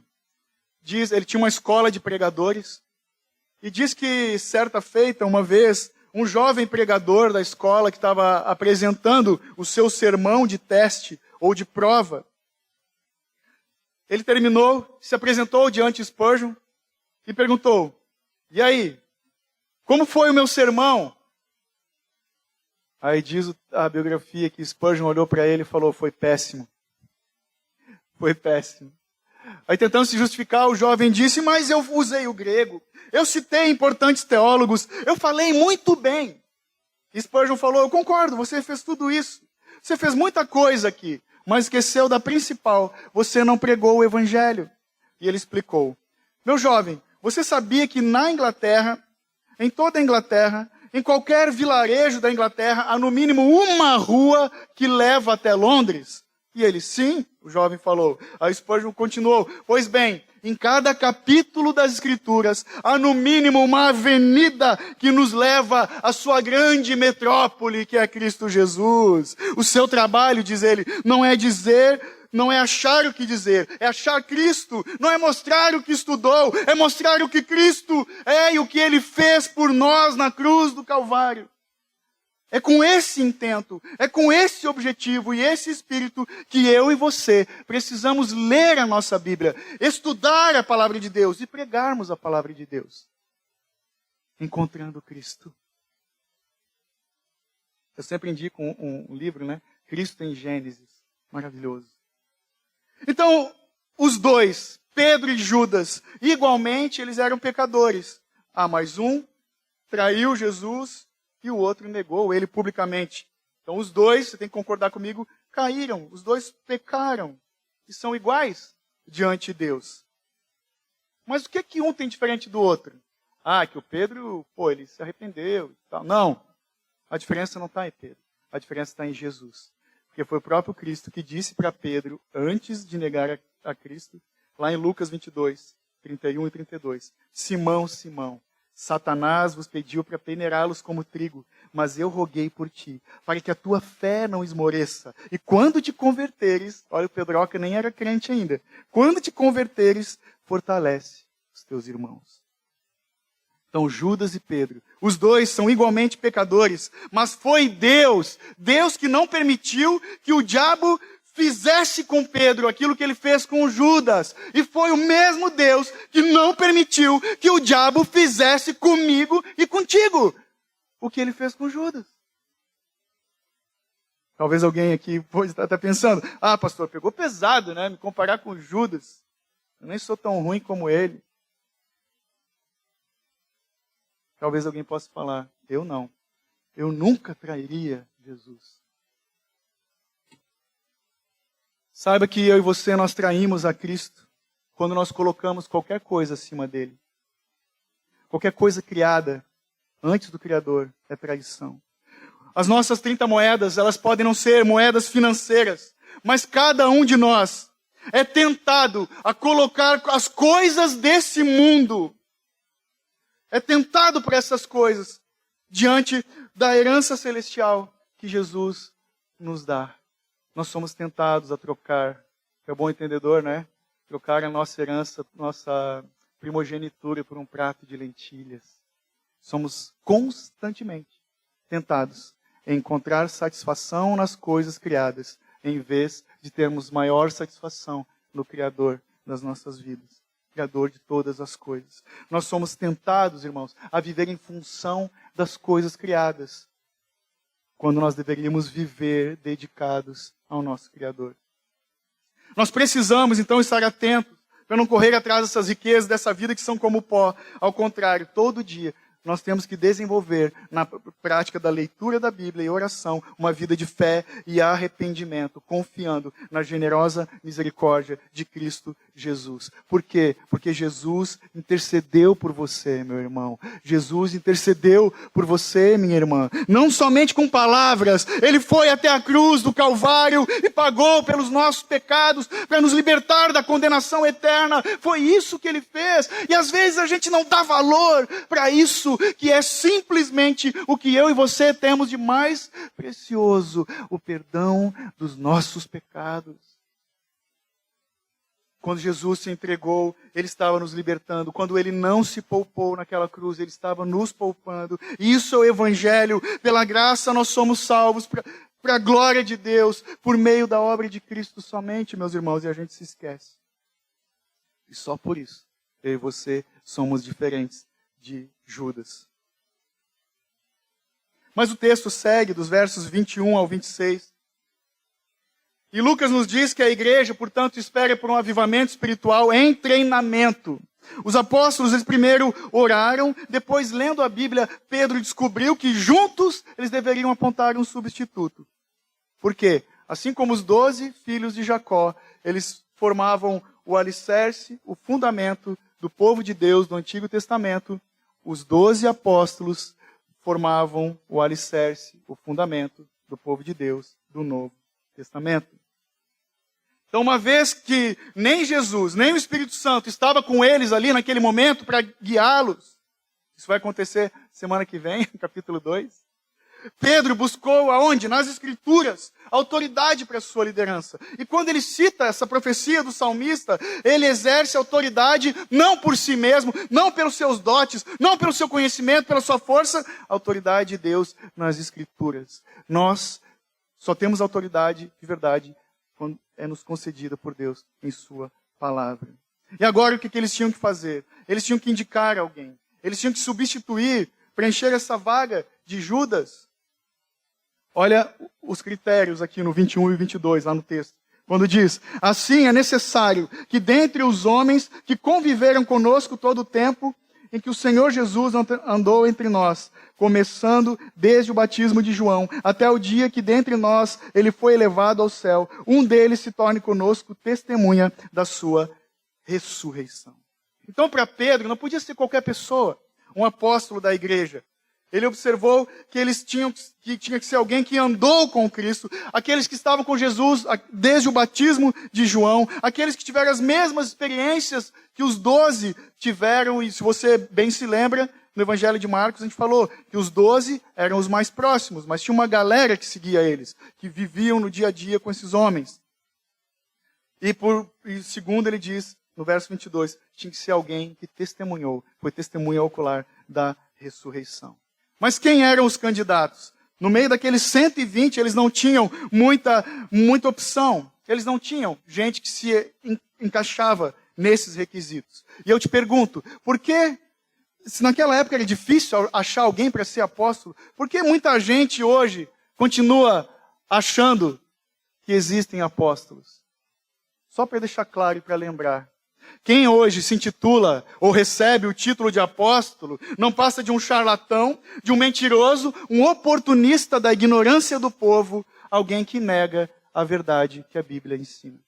ele tinha uma escola de pregadores, e diz que, certa feita, uma vez, um jovem pregador da escola que estava apresentando o seu sermão de teste ou de prova, ele terminou, se apresentou diante de Spurgeon e perguntou, e aí, como foi o meu sermão? Aí diz a biografia que Spurgeon olhou para ele e falou, foi péssimo. Foi péssimo. Aí tentando se justificar, o jovem disse, mas eu usei o grego, eu citei importantes teólogos, eu falei muito bem. E Spurgeon falou, eu concordo, você fez tudo isso. Você fez muita coisa aqui, mas esqueceu da principal, você não pregou o evangelho. E ele explicou, meu jovem, você sabia que na Inglaterra, em toda a Inglaterra, em qualquer vilarejo da Inglaterra, há no mínimo uma rua que leva até Londres? E ele, sim, o jovem falou. A Spurgeon continuou, pois bem, em cada capítulo das Escrituras, há no mínimo uma avenida que nos leva à sua grande metrópole, que é Cristo Jesus. O seu trabalho, diz ele, não é dizer, não é achar o que dizer, é achar Cristo, não é mostrar o que estudou, é mostrar o que Cristo é e o que Ele fez por nós na cruz do Calvário. É com esse intento, é com esse objetivo e esse espírito que eu e você precisamos ler a nossa Bíblia, estudar a palavra de Deus e pregarmos a palavra de Deus. Encontrando Cristo. Eu sempre indico um livro, né? Cristo em Gênesis. Maravilhoso. Então, os dois, Pedro e Judas, igualmente eles eram pecadores. Mas um traiu Jesus e o outro negou ele publicamente. Então os dois, você tem que concordar comigo, caíram. Os dois pecaram. E são iguais diante de Deus. Mas o que é que um tem diferente do outro? Ah, que o Pedro, ele se arrependeu e tal. Não, a diferença não está em Pedro. A diferença está em Jesus. Porque foi o próprio Cristo que disse para Pedro, antes de negar a Cristo, lá em Lucas 22, 31 e 32. Simão, Simão, Satanás vos pediu para peneirá-los como trigo, mas eu roguei por ti, para que a tua fé não esmoreça. E quando te converteres, olha, o Pedroca nem era crente ainda, quando te converteres, fortalece os teus irmãos. Então, Judas e Pedro, os dois são igualmente pecadores, mas foi Deus que não permitiu que o diabo fizesse com Pedro aquilo que ele fez com Judas. E foi o mesmo Deus que não permitiu que o diabo fizesse comigo e contigo o que ele fez com Judas. Talvez alguém aqui pode estar pensando, pastor, pegou pesado, né? Me comparar com Judas. Eu nem sou tão ruim como ele. Talvez alguém possa falar, eu não. Eu nunca trairia Jesus. Saiba que eu e você, nós traímos a Cristo quando nós colocamos qualquer coisa acima dele. Qualquer coisa criada antes do Criador é traição. As nossas 30 moedas, elas podem não ser moedas financeiras, mas cada um de nós é tentado a colocar as coisas desse mundo. É tentado por essas coisas diante da herança celestial que Jesus nos dá. Nós somos tentados a trocar, é bom entendedor, né? Trocar a nossa herança, nossa primogenitura por um prato de lentilhas. Somos constantemente tentados a encontrar satisfação nas coisas criadas, em vez de termos maior satisfação no Criador das nossas vidas. Criador de todas as coisas. Nós somos tentados, irmãos, a viver em função das coisas criadas, quando nós deveríamos viver dedicados ao nosso Criador. Nós precisamos, então, estar atentos para não correr atrás dessas riquezas, dessa vida que são como pó. Ao contrário, todo dia nós temos que desenvolver na prática da leitura da Bíblia e oração uma vida de fé e arrependimento, confiando na generosa misericórdia de Cristo Jesus. Por quê? Porque Jesus intercedeu por você, meu irmão. Jesus intercedeu por você, minha irmã. Não somente com palavras, Ele foi até a cruz do Calvário e pagou pelos nossos pecados para nos libertar da condenação eterna. Foi isso que Ele fez. E às vezes a gente não dá valor para isso, que é simplesmente o que eu e você temos de mais precioso, o perdão dos nossos pecados. Quando Jesus se entregou, Ele estava nos libertando. Quando Ele não se poupou naquela cruz, Ele estava nos poupando. Isso é o Evangelho. Pela graça nós somos salvos para a glória de Deus, por meio da obra de Cristo somente, meus irmãos, e a gente se esquece. E só por isso, eu e você somos diferentes de Judas. Mas o texto segue dos versos 21 ao 26. E Lucas nos diz que a igreja, portanto, espera por um avivamento espiritual em treinamento. Os apóstolos, eles primeiro oraram, depois, lendo a Bíblia, Pedro descobriu que juntos eles deveriam apontar um substituto. Por quê? Assim como os 12 filhos de Jacó, eles formavam o alicerce, o fundamento do povo de Deus do Antigo Testamento, os 12 apóstolos formavam o alicerce, o fundamento do povo de Deus do Novo Testamento. Então, uma vez que nem Jesus, nem o Espírito Santo estava com eles ali naquele momento para guiá-los, isso vai acontecer semana que vem, no capítulo 2, Pedro buscou aonde? Nas Escrituras, autoridade para a sua liderança. E quando ele cita essa profecia do salmista, ele exerce autoridade não por si mesmo, não pelos seus dotes, não pelo seu conhecimento, pela sua força, autoridade de Deus nas Escrituras. Nós só temos autoridade de verdade quando é nos concedida por Deus em sua palavra. E agora o que eles tinham que fazer? Eles tinham que indicar alguém. Eles tinham que substituir, preencher essa vaga de Judas. Olha os critérios aqui no 21 e 22, lá no texto. Quando diz, assim é necessário que dentre os homens que conviveram conosco todo o tempo em que o Senhor Jesus andou entre nós, começando desde o batismo de João, até o dia que dentre nós ele foi elevado ao céu, um deles se torne conosco testemunha da sua ressurreição. Então, para Pedro, não podia ser qualquer pessoa, um apóstolo da igreja. Ele observou que tinha que ser alguém que andou com Cristo, aqueles que estavam com Jesus desde o batismo de João, aqueles que tiveram as mesmas experiências que os 12 tiveram, e se você bem se lembra, no Evangelho de Marcos a gente falou que os 12 eram os mais próximos, mas tinha uma galera que seguia eles, que viviam no dia a dia com esses homens. E segundo ele diz, no verso 22, tinha que ser alguém que testemunhou, foi testemunha ocular da ressurreição. Mas quem eram os candidatos? No meio daqueles 120, eles não tinham muita opção. Eles não tinham gente que se encaixava nesses requisitos. E eu te pergunto, por que, se naquela época era difícil achar alguém para ser apóstolo, por que muita gente hoje continua achando que existem apóstolos? Só para deixar claro e para lembrar. Quem hoje se intitula ou recebe o título de apóstolo não passa de um charlatão, de um mentiroso, um oportunista da ignorância do povo, alguém que nega a verdade que a Bíblia ensina.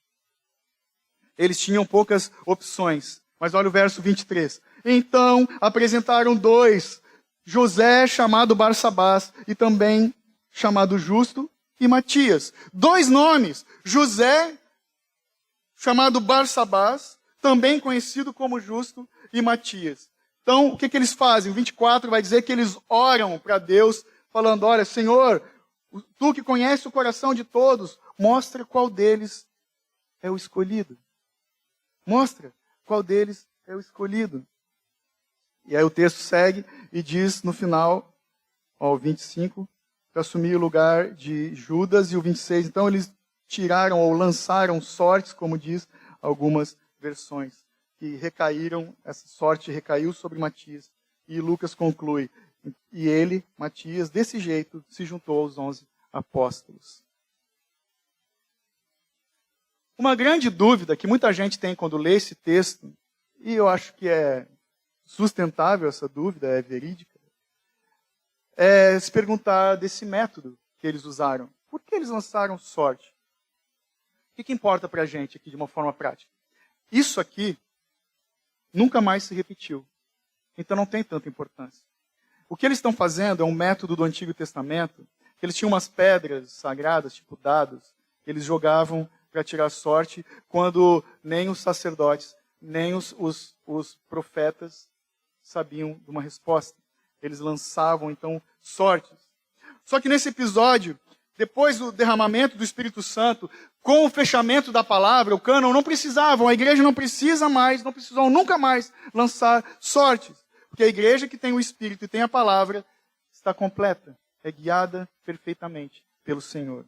Eles tinham poucas opções, mas olha o verso 23. Então apresentaram 2, José, chamado Barsabás, e também chamado Justo, e Matias. 2 nomes, José, chamado Barsabás, também conhecido como Justo, e Matias. Então, o que eles fazem? O 24 vai dizer que eles oram para Deus, falando, olha, Senhor, tu que conhece o coração de todos, mostra qual deles é o escolhido. Mostra qual deles é o escolhido. E aí o texto segue e diz no final, o 25, para assumir o lugar de Judas, e o 26, então eles tiraram ou lançaram sortes, como diz algumas versões, que recaíram, essa sorte recaiu sobre Matias. E Lucas conclui, e ele, Matias, desse jeito, se juntou aos 11 apóstolos. Uma grande dúvida que muita gente tem quando lê esse texto, e eu acho que é sustentável essa dúvida, é verídica, é se perguntar desse método que eles usaram. Por que eles lançaram sorte? O que importa para a gente aqui de uma forma prática? Isso aqui nunca mais se repetiu. Então não tem tanta importância. O que eles estão fazendo é um método do Antigo Testamento, que eles tinham umas pedras sagradas, tipo dados, que eles jogavam para tirar sorte, quando nem os sacerdotes, nem os profetas sabiam de uma resposta. Eles lançavam, então, sortes. Só que nesse episódio, depois do derramamento do Espírito Santo, com o fechamento da palavra, o cânon, não precisavam, a igreja não precisa mais, não precisou nunca mais lançar sortes. Porque a igreja que tem o Espírito e tem a palavra está completa, é guiada perfeitamente pelo Senhor.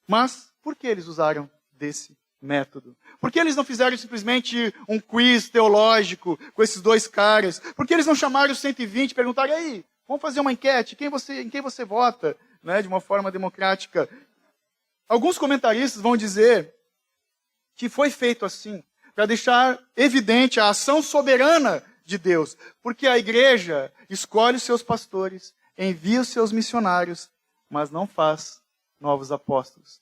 Mas por que eles usaram desse método? Por que eles não fizeram simplesmente um quiz teológico com esses 2 caras? Por que eles não chamaram os 120 e perguntaram, aí, vamos fazer uma enquete, em quem você vota? De uma forma democrática. Alguns comentaristas vão dizer que foi feito assim, para deixar evidente a ação soberana de Deus. Porque a igreja escolhe os seus pastores, envia os seus missionários, mas não faz novos apóstolos.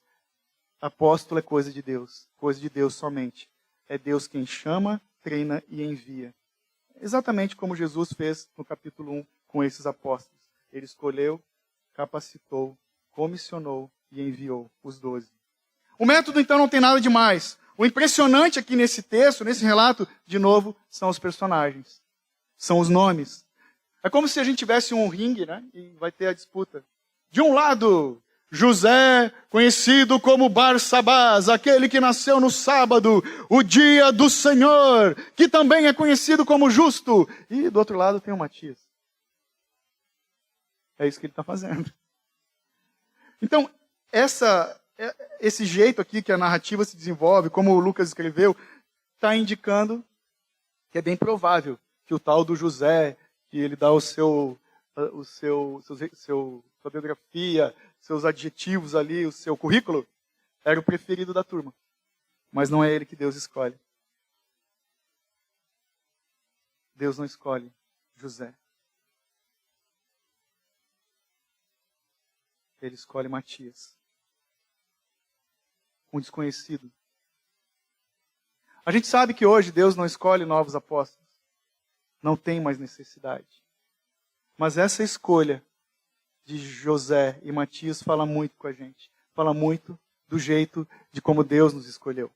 Apóstolo é coisa de Deus somente. É Deus quem chama, treina e envia. Exatamente como Jesus fez no capítulo 1 com esses apóstolos. Ele escolheu, capacitou, comissionou e enviou os 12. O método, então, não tem nada demais. O impressionante aqui nesse texto, nesse relato, de novo, são os personagens. São os nomes. É como se a gente tivesse um ringue, e vai ter a disputa. De um lado, José, conhecido como Barsabás, aquele que nasceu no sábado, o dia do Senhor, que também é conhecido como Justo. E do outro lado tem o Matias. É isso que ele está fazendo. Então, esse jeito aqui que a narrativa se desenvolve, como o Lucas escreveu, está indicando que é bem provável que o tal do José, que ele dá sua biografia, seus adjetivos ali, o seu currículo, era o preferido da turma. Mas não é ele que Deus escolhe. Deus não escolhe José. Ele escolhe Matias. Um desconhecido. A gente sabe que hoje Deus não escolhe novos apóstolos. Não tem mais necessidade. Mas essa escolha de José e Matias fala muito com a gente. Fala muito do jeito de como Deus nos escolheu.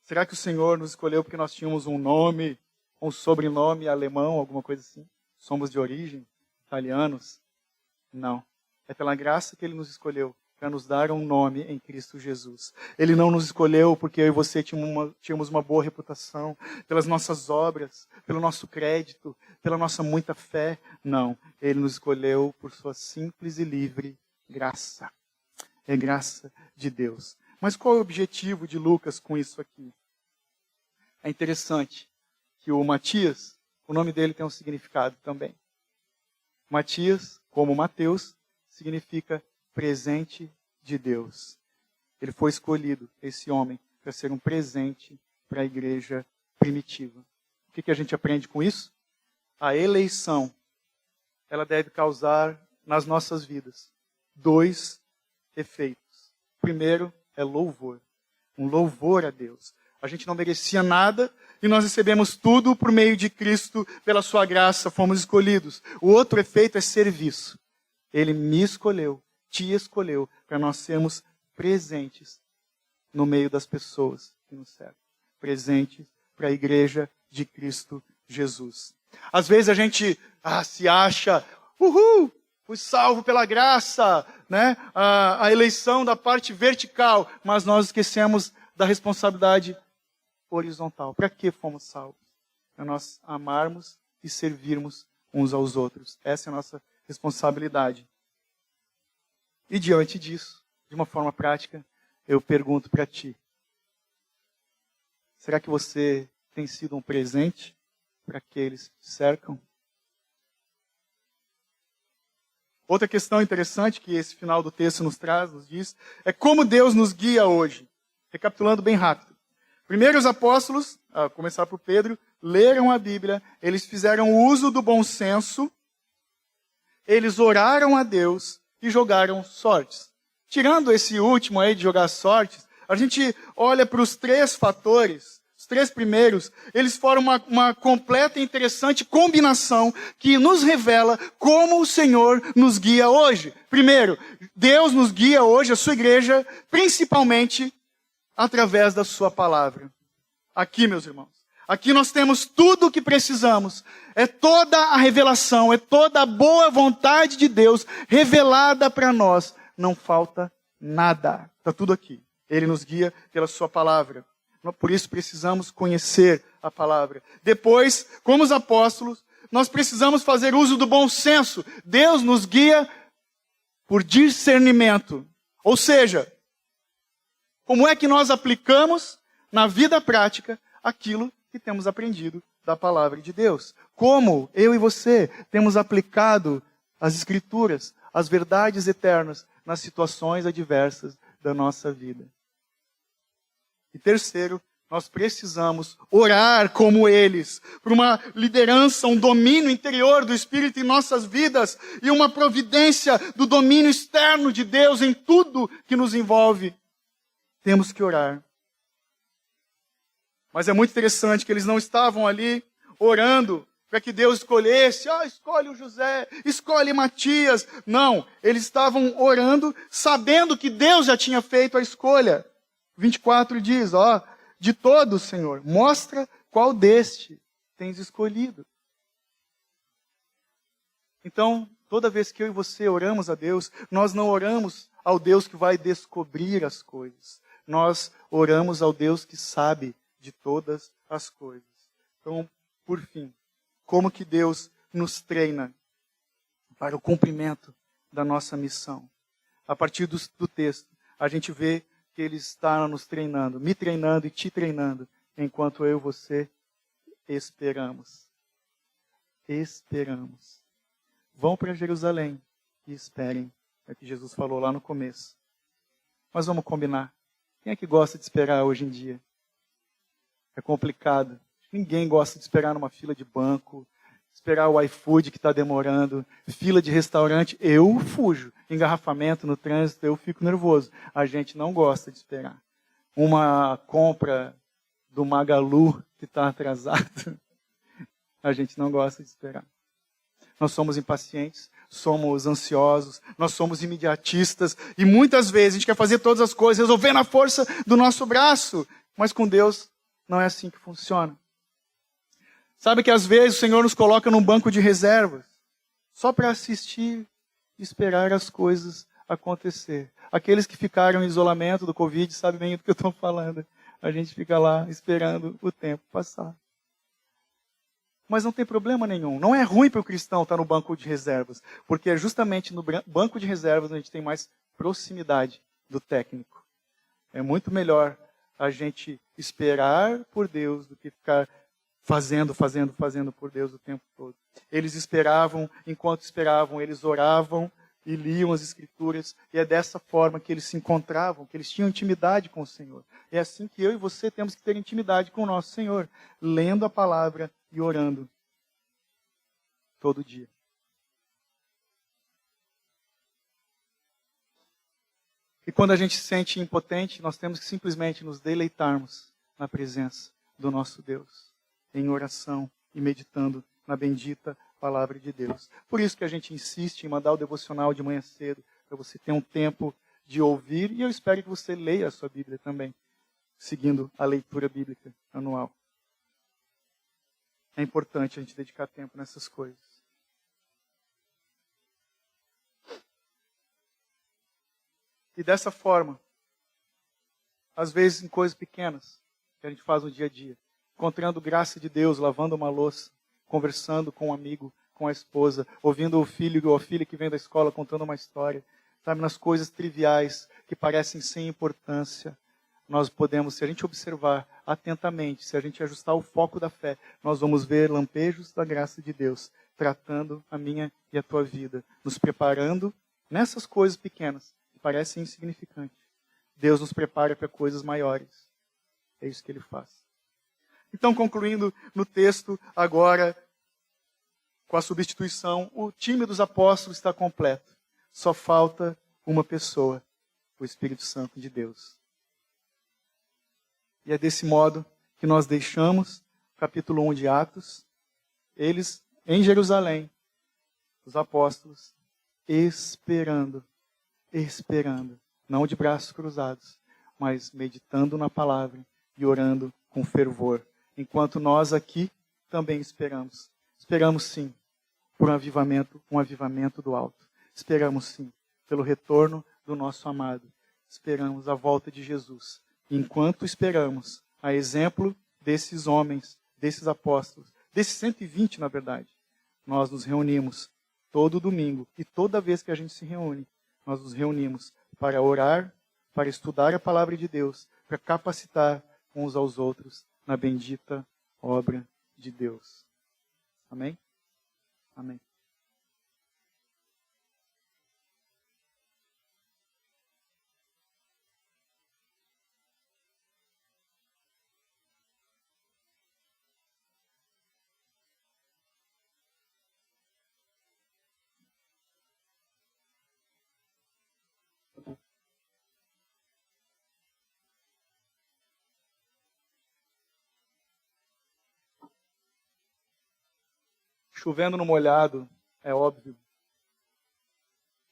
Será que o Senhor nos escolheu porque nós tínhamos um nome, um sobrenome alemão, alguma coisa assim? Somos de origem, italianos? Não. É pela graça que Ele nos escolheu, para nos dar um nome em Cristo Jesus. Ele não nos escolheu porque eu e você tínhamos uma boa reputação, pelas nossas obras, pelo nosso crédito, pela nossa muita fé. Não. Ele nos escolheu por sua simples e livre graça. É graça de Deus. Mas qual é o objetivo de Lucas com isso aqui? É interessante que o Matias, o nome dele tem um significado também. Matias, como Mateus, significa presente de Deus. Ele foi escolhido, esse homem, para ser um presente para a igreja primitiva. O que a gente aprende com isso? A eleição, ela deve causar nas nossas vidas 2 efeitos. O primeiro é louvor. Um louvor a Deus. A gente não merecia nada e nós recebemos tudo por meio de Cristo, pela sua graça, fomos escolhidos. O outro efeito é serviço. Ele me escolheu, te escolheu, para nós sermos presentes no meio das pessoas que nos cercam. Presentes para a igreja de Cristo Jesus. Às vezes a gente se acha, fui salvo pela graça, né? A eleição da parte vertical, mas nós esquecemos da responsabilidade horizontal. Para que fomos salvos? Para nós amarmos e servirmos uns aos outros. Essa é a nossa responsabilidade. E diante disso, de uma forma prática, eu pergunto para ti: será que você tem sido um presente para aqueles que te cercam? Outra questão interessante que esse final do texto nos traz, nos diz, é como Deus nos guia hoje. Recapitulando bem rápido. Primeiro os apóstolos, a começar por Pedro, leram a Bíblia, eles fizeram uso do bom senso, eles oraram a Deus e jogaram sortes. Tirando esse último aí de jogar sortes, a gente olha para os 3 fatores, os 3 primeiros, eles formam uma completa e interessante combinação que nos revela como o Senhor nos guia hoje. Primeiro, Deus nos guia hoje, a sua igreja, principalmente através da sua palavra. Aqui, meus irmãos. Aqui nós temos tudo o que precisamos. É toda a revelação, é toda a boa vontade de Deus revelada para nós. Não falta nada. Está tudo aqui. Ele nos guia pela sua palavra. Por isso precisamos conhecer a palavra. Depois, como os apóstolos, nós precisamos fazer uso do bom senso. Deus nos guia por discernimento. Ou seja, como é que nós aplicamos na vida prática aquilo que temos aprendido da palavra de Deus? Como eu e você temos aplicado as Escrituras, as verdades eternas, nas situações adversas da nossa vida? E terceiro, nós precisamos orar como eles, por uma liderança, um domínio interior do Espírito em nossas vidas e uma providência do domínio externo de Deus em tudo que nos envolve. Temos que orar. Mas é muito interessante que eles não estavam ali orando para que Deus escolhesse. Escolhe o José, escolhe Matias. Não, eles estavam orando sabendo que Deus já tinha feito a escolha. 24 diz, de todos, Senhor, mostra qual deste tens escolhido. Então, toda vez que eu e você oramos a Deus, nós não oramos ao Deus que vai descobrir as coisas. Nós oramos ao Deus que sabe de todas as coisas. Então, por fim, como que Deus nos treina para o cumprimento da nossa missão? A partir do texto, a gente vê que Ele está nos treinando, me treinando e te treinando, enquanto eu e você esperamos. Esperamos. Vão para Jerusalém e esperem. É o que Jesus falou lá no começo. Mas vamos combinar. Quem é que gosta de esperar hoje em dia? É complicado. Ninguém gosta de esperar numa fila de banco, esperar o iFood que está demorando, fila de restaurante. Eu fujo. Engarrafamento no trânsito, eu fico nervoso. A gente não gosta de esperar. Uma compra do Magalu que está atrasado, a gente não gosta de esperar. Nós somos impacientes, somos ansiosos, nós somos imediatistas e muitas vezes a gente quer fazer todas as coisas, resolver na força do nosso braço, mas com Deus não é assim que funciona. Sabe que às vezes o Senhor nos coloca num banco de reservas, só para assistir e esperar as coisas acontecer. Aqueles que ficaram em isolamento do Covid sabem bem do que eu estou falando. A gente fica lá esperando o tempo passar. Mas não tem problema nenhum. Não é ruim para o cristão estar no banco de reservas, porque é justamente no banco de reservas onde a gente tem mais proximidade do técnico. É muito melhor a gente esperar por Deus do que ficar fazendo por Deus o tempo todo. Eles esperavam, enquanto esperavam, eles oravam e liam as Escrituras, e é dessa forma que eles se encontravam, que eles tinham intimidade com o Senhor. É assim que eu e você temos que ter intimidade com o nosso Senhor, lendo a palavra e orando todo dia. E quando a gente se sente impotente, nós temos que simplesmente nos deleitarmos na presença do nosso Deus, em oração e meditando na bendita palavra de Deus. Por isso que a gente insiste em mandar o devocional de manhã cedo, para você ter um tempo de ouvir, e eu espero que você leia a sua Bíblia também, seguindo a leitura bíblica anual. É importante a gente dedicar tempo nessas coisas. E dessa forma, às vezes em coisas pequenas, que a gente faz no dia a dia, encontrando graça de Deus, lavando uma louça, conversando com um amigo, com a esposa, ouvindo o filho ou a filha que vem da escola contando uma história, sabe, nas coisas triviais que parecem sem importância, nós podemos, se a gente observar atentamente, se a gente ajustar o foco da fé, nós vamos ver lampejos da graça de Deus, tratando a minha e a tua vida, nos preparando nessas coisas pequenas, que parecem insignificantes. Deus nos prepara para coisas maiores. É isso que Ele faz. Então, concluindo no texto, agora, com a substituição, o time dos apóstolos está completo. Só falta uma pessoa, o Espírito Santo de Deus. E é desse modo que nós deixamos o capítulo 1 de Atos, eles em Jerusalém, os apóstolos, esperando, não de braços cruzados, mas meditando na palavra e orando com fervor. Enquanto nós aqui também esperamos. Esperamos sim por um avivamento do alto. Esperamos sim pelo retorno do nosso amado. Esperamos a volta de Jesus. Enquanto esperamos, a exemplo desses homens, desses apóstolos, desses 120 na verdade, nós nos reunimos todo domingo e toda vez que a gente se reúne, nós nos reunimos para orar, para estudar a palavra de Deus, para capacitar uns aos outros na bendita obra de Deus. Amém? Amém. Chovendo no molhado, é óbvio.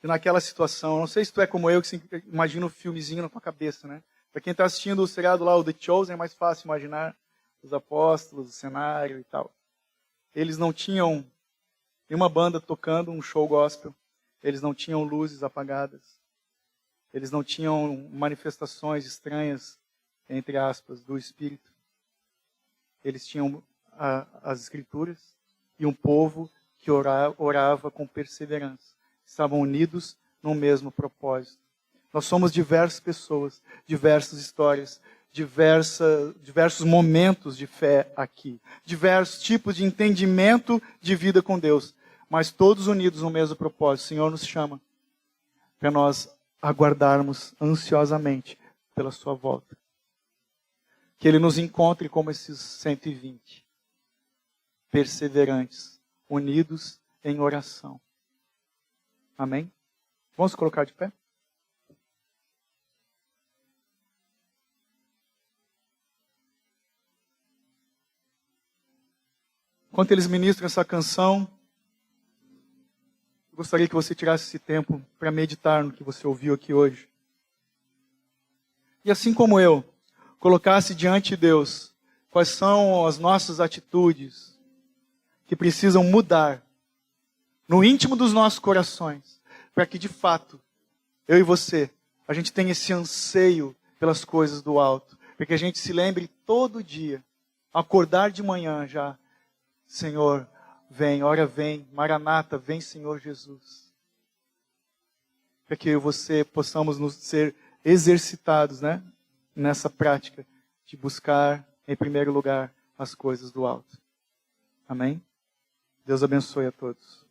E naquela situação, não sei se tu é como eu, que imagina um filmezinho na tua cabeça, né? Para quem está assistindo o seriado lá, o The Chosen, é mais fácil imaginar os apóstolos, o cenário e tal. Eles não tinham nenhuma banda tocando um show gospel. Eles não tinham luzes apagadas. Eles não tinham manifestações estranhas, entre aspas, do Espírito. Eles tinham as Escrituras e um povo que orava com perseverança. Estavam unidos no mesmo propósito. Nós somos diversas pessoas, diversas histórias, diversos momentos de fé aqui, diversos tipos de entendimento de vida com Deus, mas todos unidos no mesmo propósito. O Senhor nos chama para nós aguardarmos ansiosamente pela sua volta. Que Ele nos encontre como esses 120, perseverantes, unidos em oração. Amém? Vamos colocar de pé? Enquanto eles ministram essa canção, eu gostaria que você tirasse esse tempo para meditar no que você ouviu aqui hoje. E assim como eu, colocasse diante de Deus quais são as nossas atitudes que precisam mudar no íntimo dos nossos corações, para que de fato, eu e você, a gente tenha esse anseio pelas coisas do alto, para que a gente se lembre todo dia, ao acordar de manhã já, Senhor, vem, hora vem, Maranata, vem Senhor Jesus. Para que eu e você possamos nos ser exercitados, né, nessa prática de buscar, em primeiro lugar, as coisas do alto. Amém? Deus abençoe a todos.